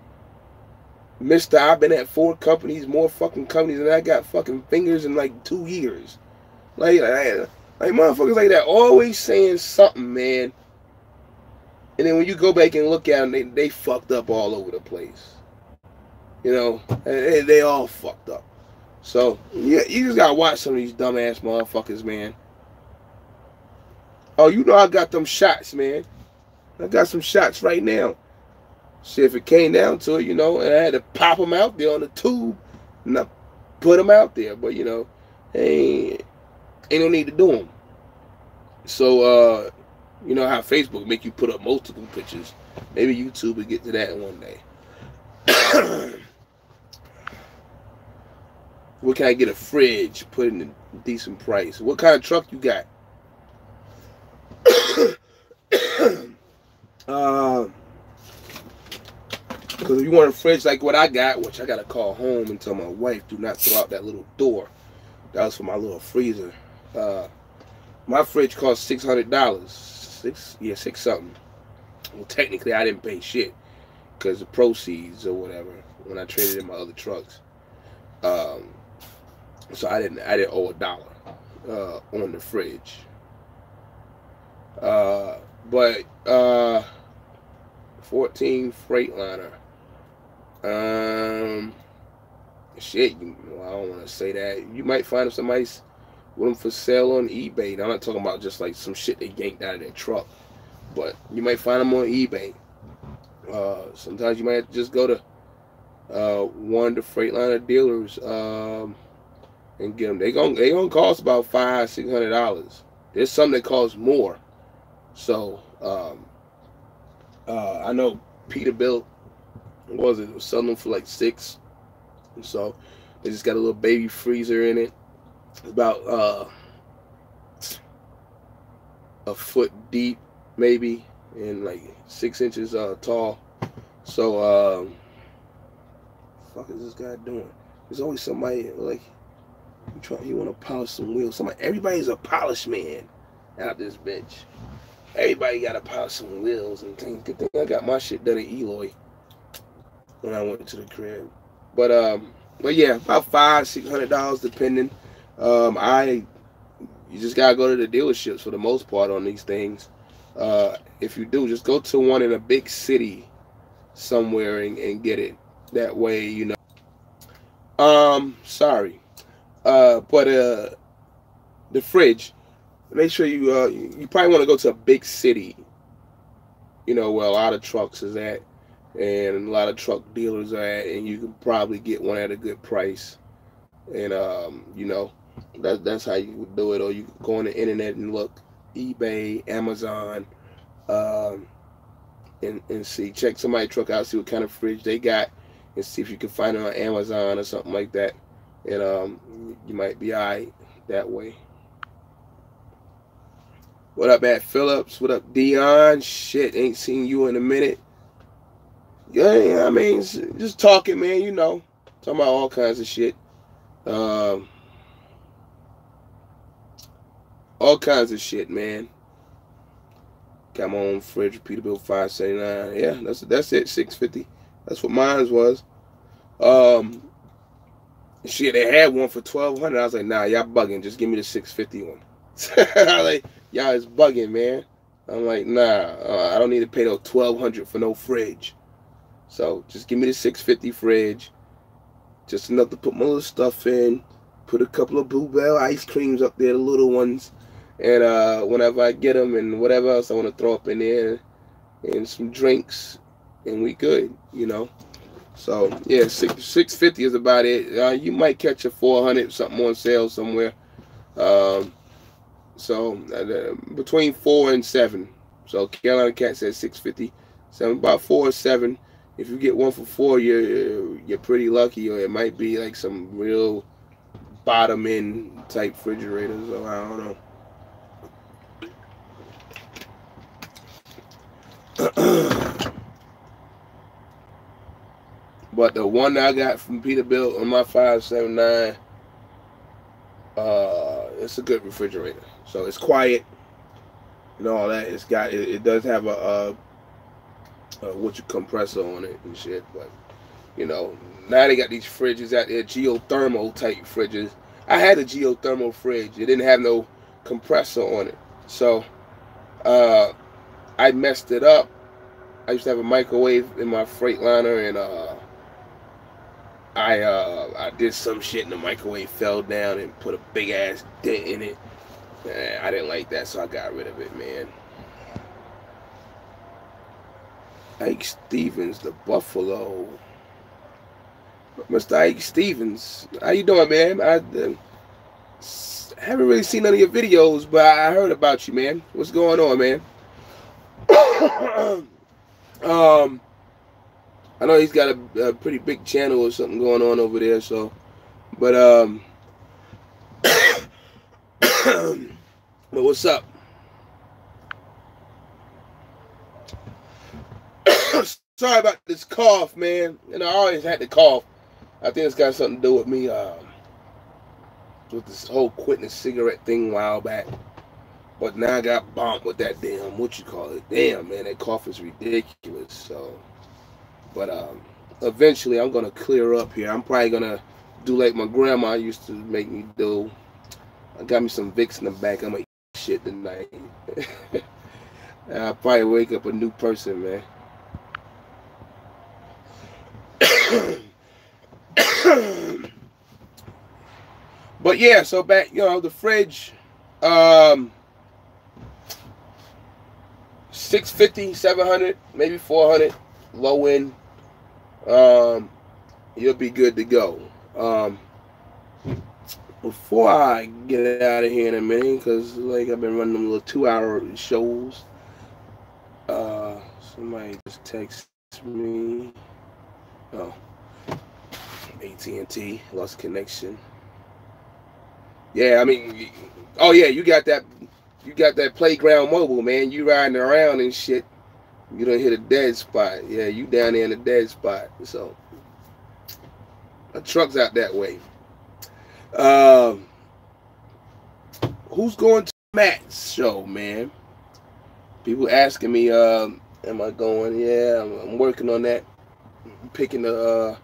mister, I've been at 4 companies, more fucking companies, and I got fucking fingers in like 2 years. Like motherfuckers like that always saying something, man. And then when you go back and look at them, they fucked up all over the place. You know, they all fucked up. So, yeah, you just gotta watch some of these dumbass motherfuckers, man. Oh, you know I got them shots, man. I got some shots right now. Shit, if it came down to it, you know, and I had to pop them out there on the tube, and I put them out there. But, you know, ain't no need to do them. So, you know how Facebook make you put up multiple pictures. Maybe YouTube will get to that one day. Where can I get a fridge? Put in a decent price. What kind of truck you got? Because if you want a fridge like what I got, which I got to call home and tell my wife, do not throw out that little door. That was for my little freezer. My My fridge cost $600. Six something. Well, technically, I didn't pay shit because the proceeds or whatever when I traded in my other trucks. So I didn't owe $1 on the fridge. But 14 Freightliner. Shit. Well, I don't want to say that. You might find somebody's with them for sale on eBay. Now, I'm not talking about just like some shit they yanked out of their truck, but you might find them on eBay. Sometimes you might have to just go to one of the Freightliner dealers and get them. They gonna cost about $500-$600. There's some that cost more. So I know Peterbilt was selling them for like $6. And so they just got a little baby freezer in it. It's about a foot deep, maybe, and like 6 inches tall. So fuck is this guy doing? There's always somebody like he want to polish some wheels. Everybody's a polish man out this bitch. Everybody got to polish some wheels and things. Good thing I got my shit done at Eloy when I went to the crib. But yeah, about $500-$600 depending. You just gotta go to the dealerships for the most part on these things. If you do, just go to one in a big city somewhere and get it. That way, you know. Sorry. But the fridge. Make sure you probably want to go to a big city. You know where a lot of trucks is at, and a lot of truck dealers are at, and you can probably get one at a good price. And you know, that's how you would do it. Or you can go on the internet and look, eBay, Amazon, and see, check somebody's truck out, see what kind of fridge they got, and see if you can find it on Amazon or something like that. And you might be alright that way. What up, Matt Phillips? What up, Dion? Shit, ain't seen you in a minute. Yeah, I mean, just talking, man, you know. Talking about all kinds of shit. All kinds of shit, man. Got my own fridge, Peterbilt 579. Yeah, that's it, $650. That's what mine was. Shit, they had one for $1,200. I was like, nah, y'all bugging. Just give me the $650 one. I like, y'all is bugging, man. I'm like, nah, I don't need to pay no $1,200 for no fridge. So just give me the $650 fridge. Just enough to put my little stuff in. Put a couple of Blue Bell ice creams up there, the little ones. And whenever I get them and whatever else I want to throw up in there, and some drinks, and we good, you know. So yeah, $650 is about it. You might catch a $400 something on sale somewhere. So between 4 and 7. So Carolina Cat says $650. So about 4 or 7. If you get one for $4, you're pretty lucky, or it might be like some real bottom end type refrigerators. So I don't know. But the one that I got from Peterbilt on my 579, it's a good refrigerator. So it's quiet and all that. It does have a compressor on it and shit. But you know, now they got these fridges out there, geothermal type fridges. I had a geothermal fridge. It didn't have no compressor on it, so I messed it up. I used to have a microwave in my Freightliner, and I did some shit, and the microwave fell down and put a big ass dent in it. I didn't like that, so I got rid of it, man. Ike Stevens, the Buffalo. Mr. Ike Stevens, how you doing, man? I haven't really seen none of your videos, but I heard about you, man. What's going on, man? I know he's got a pretty big channel or something going on over there, so, but but what's up? Sorry about this cough, man. And I always had to cough. I think it's got something to do with me with this whole quitting the cigarette thing a while back. But now I got bumped with that damn, what you call it? Damn, man, that cough is ridiculous. So, but eventually I'm gonna clear up here. I'm probably gonna do like my grandma used to make me do. I got me some Vicks in the back. I'm gonna eat shit tonight. I'll probably wake up a new person, man. But yeah, so back, the fridge, 650, 700, maybe 400, low end. You'll be good to go. Before I get out of here in a minute, because like I've been running them little 2-hour shows. Somebody just text me. Oh, AT&T lost connection. Yeah, I mean, oh yeah, you got that playground mobile, man. You riding around and shit. You don't hit a dead spot. Yeah, you down there in a dead spot. So, a truck's out that way. Who's going to Matt's show, man? People asking me, am I going? Yeah, I'm working on that. Picking the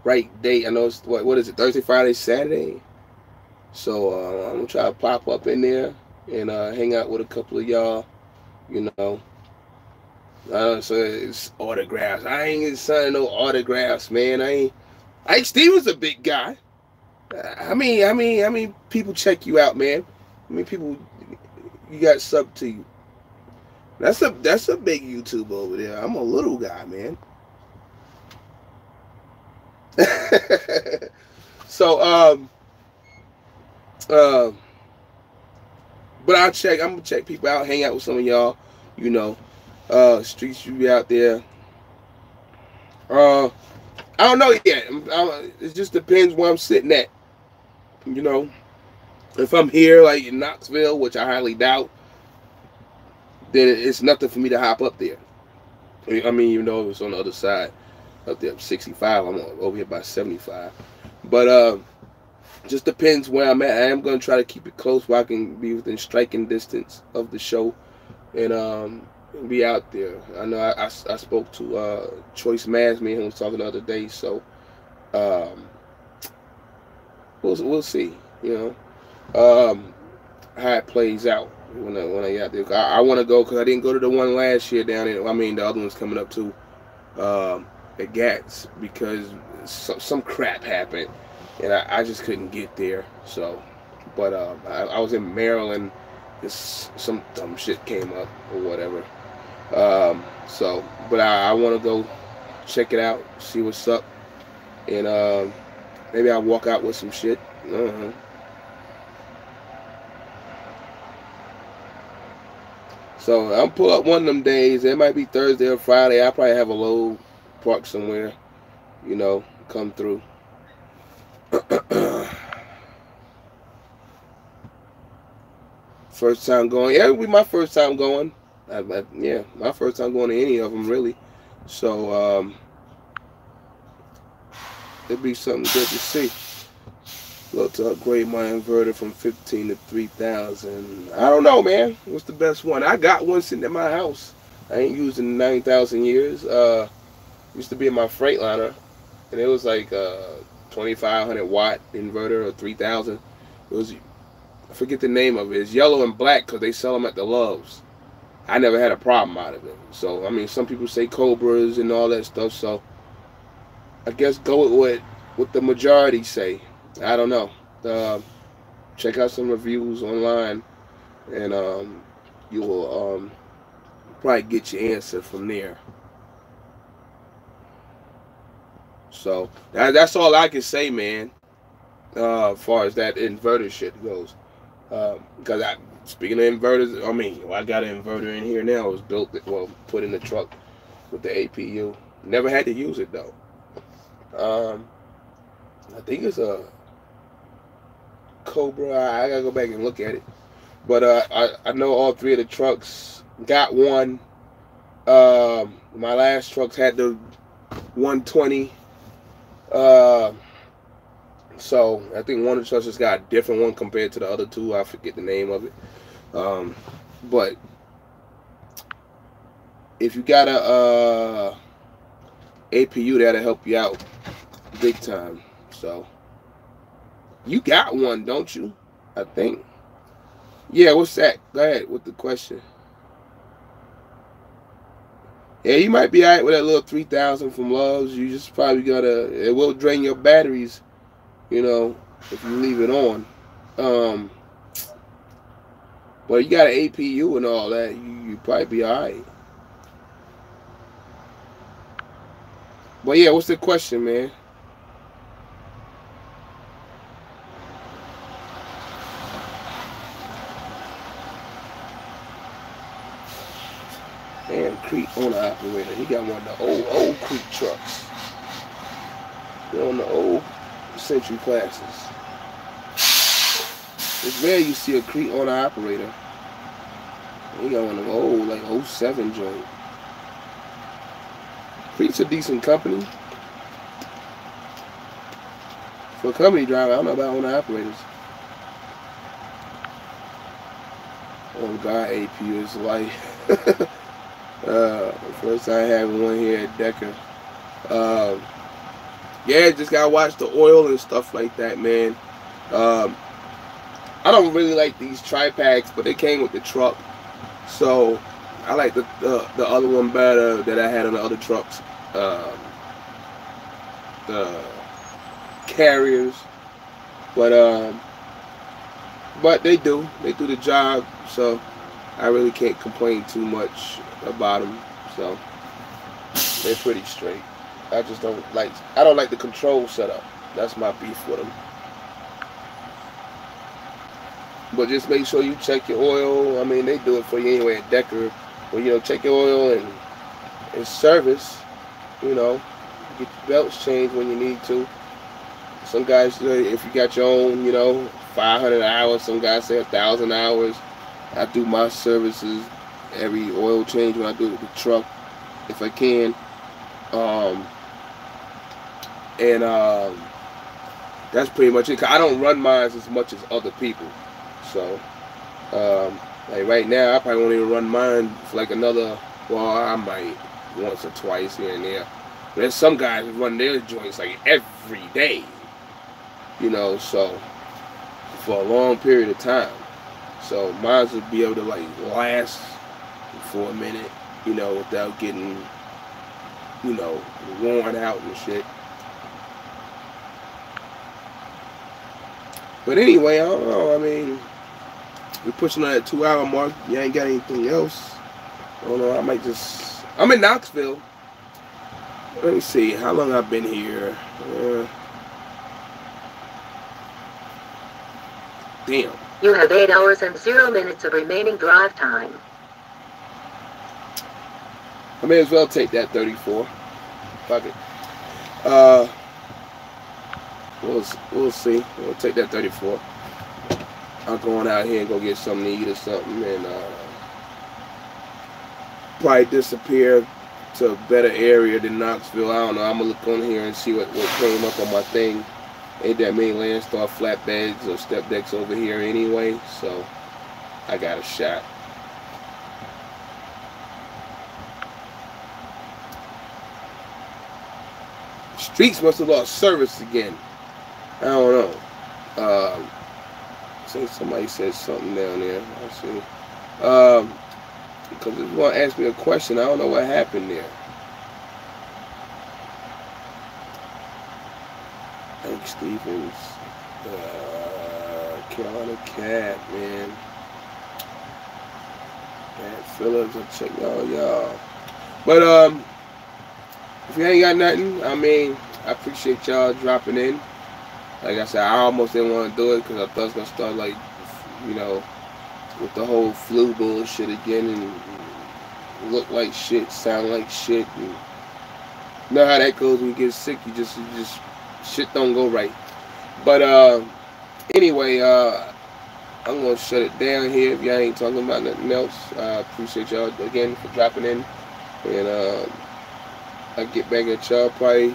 right date. I know it's, what is it, Thursday, Friday, Saturday? So I'm going to try to pop up in there and hang out with a couple of y'all, So it's autographs. I ain't signing no autographs, man. Ike Stevens a big guy. I mean, people check you out, man. I mean, people, you got sub to you. That's a big YouTube over there. I'm a little guy, man. So but I'm gonna check people out, hang out with some of y'all, Streets, you be out there. I don't know yet. It just depends where I'm sitting at. If I'm here like in Knoxville, which I highly doubt, then it's nothing for me to hop up there. I mean, even though it's on the other side, up there, 65, I'm over here by 75. But just depends where I'm at. I am going to try to keep it close where I can be within striking distance of the show and be out there. I know I spoke to Choice Masman, who was talking the other day, so we'll see, how it plays out when I get out there. I want to go because I didn't go to the one last year down there. I mean, the other one's coming up too, at GATS, because some crap happened and I just couldn't get there. So, but I was in Maryland. Some dumb shit came up or whatever. So, but I want to go check it out, see what's up, and maybe I'll walk out with some shit. So I'll pull up one of them days. It might be Thursday or Friday. I'll probably have a load parked somewhere, come through. First time going. Yeah, it'll be my first time going. Yeah, my first time going to any of them, really. So, it'd be something good to see. Look to upgrade my inverter from 15 to 3,000. I don't know, man. What's the best one? I got one sitting at my house. I ain't used in 9,000 years. Used to be in my Freightliner, and it was like 2,500 watt inverter or 3,000. It was, I forget the name of it. It's yellow and black because they sell them at the Loves. I never had a problem out of it. So, I mean, some people say Cobras and all that stuff. So, I guess go with what the majority say. I don't know. Check out some reviews online, and you will probably get your answer from there. So that's all I can say, man. As far as that inverter shit goes, because speaking of inverters, I got an inverter in here now. It was put in the truck with the APU. Never had to use it though. I think it's a Cobra. I gotta go back and look at it. But I know all three of the trucks got one. My last trucks had the 120. So I think one of the trucks just got a different one compared to the other two. I forget the name of it. But if you got a APU, that'll help you out big time. So you got one, don't you? I think. Yeah, what's that? Go ahead with the question. Yeah, you might be alright with that little 3,000 from Love's. You just probably it will drain your batteries, you know, if you leave it on. Um, but you got an APU and all that, you probably be alright. But yeah, what's the question, man? Damn, Crete owner operator. He got one of the old Crete trucks. They're on the old Century classes. It's rare you see a Crete owner operator. He got one of them old, like 07 joint. Crete's a decent company. For a company driver, I don't know about owner operators. Oh God, APU is like first time having one here at Decker. Yeah, just gotta watch the oil and stuff like that, man. I don't really like these tri-packs, but they came with the truck, so I like the other one better that I had on the other trucks. The carriers, but they do the job, so I really can't complain too much about them. So they're pretty straight. I don't like the control setup. That's my beef with them. But just make sure you check your oil. I mean, they do it for you anyway at Decker. Well, you know, check your oil and service. You know, get your belts changed when you need to. Some guys say if you got your own, you know, 500 hours. Some guys say 1,000 hours. I do my services every oil change when I do it with the truck, if I can. That's pretty much it. 'Cause I don't run mine as much as other people. So, like right now, I probably won't even run mine for like another, well, I might once or twice here and there. But there's some guys who run their joints like every day, you know, so for a long period of time. So mine would be able to like last for a minute, you know, without getting, you know, worn out and shit. But anyway, I don't know, I mean, we're pushing on that 2-hour mark. You ain't got anything else. I don't know, I'm in Knoxville. Let me see how long I've been here. Damn. You have 8 hours and 0 minutes of remaining drive time. I may as well take that 34. Fuck it. We'll see. We'll take that 34. I'm going out here and go get something to eat or something, and probably disappear to a better area than Knoxville. I don't know. I'm gonna look on here and see what came up on my thing. Ain't that many Landstar flatbeds or step decks over here anyway, so I got a shot. Streets must have lost service again. I don't know. Somebody said something down there. I see. Because if you want to ask me a question, I don't know what happened there. Hank Stevens, Carolina Cat, man. Matt Phillips, I'll check y'all. But if you ain't got nothing, I mean, I appreciate y'all dropping in. Like I said, I almost didn't want to do it because I thought it was going to start, like, you know, with the whole flu bullshit again and look like shit, sound like shit. And you know how that goes when you get sick. You just shit don't go right. But anyway, I'm going to shut it down here if y'all ain't talking about nothing else. I appreciate y'all again for dropping in. And I'll get back at y'all probably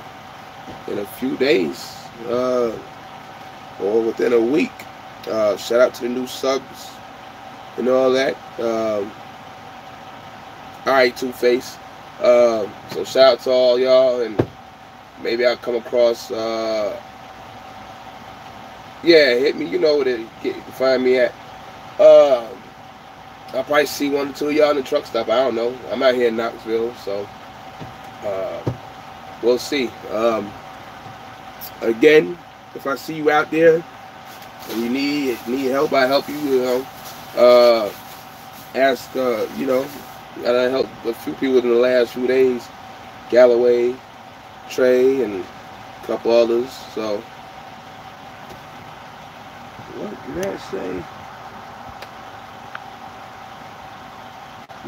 in a few days. Or within a week. Shout out to the new subs. and all that. Alright, Two-Face. So shout out to all y'all, and maybe I'll come across yeah, hit me, you know where to find me at. I'll probably see one or two of y'all in the truck stop. I don't know. I'm out here in Knoxville, so we'll see. Again, if I see you out there and you need help, I help you. You know, ask. You know, I helped a few people in the last few days. Galloway, Trey, and a couple others. So, what did that say?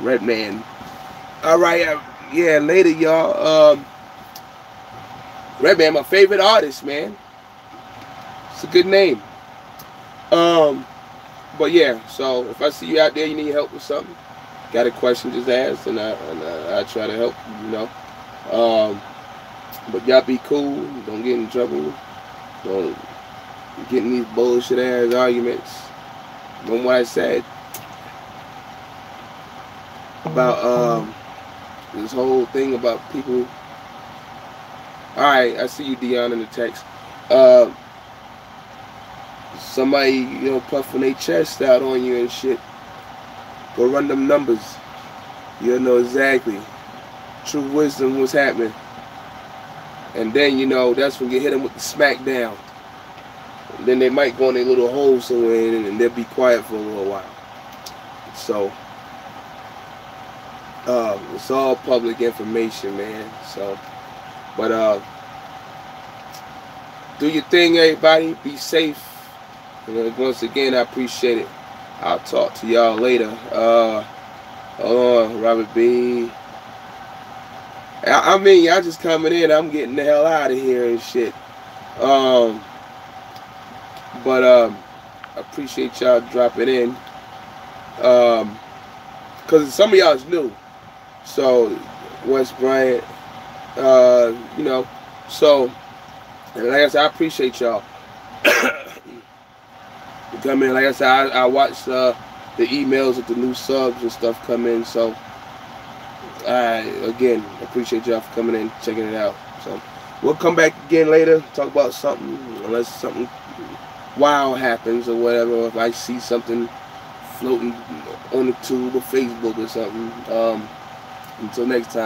Redman. All right, yeah. Later, y'all. Redman, my favorite artist, man. It's a good name. But yeah. So if I see you out there, you need help with something, got a question, just ask, and I try to help. You know. But y'all be cool. Don't get in trouble. Don't get in these bullshit ass arguments. Remember what I said about this whole thing about people. Alright, I see you, Dion, in the text. Somebody, you know, puffing their chest out on you and shit. Go run them numbers. You'll know exactly. True wisdom, what's happening. And then, you know, that's when you hit them with the smackdown. And then they might go in their little hole somewhere and they'll be quiet for a little while. So, it's all public information, man. So, but do your thing, everybody. Be safe. You know, once again, I appreciate it. I'll talk to y'all later. Hold on, Robert B. I mean, y'all just coming in. I'm getting the hell out of here and shit. But I appreciate y'all dropping in. Cause some of y'all is new. So West Bryant, you know. So, and like I said, I appreciate y'all. Come in, like I said, I watch the emails of the new subs and stuff come in. So, I again appreciate y'all for coming in, checking it out. So, we'll come back again later, talk about something, unless something wild happens or whatever. Or if I see something floating on the tube or Facebook or something. Until next time.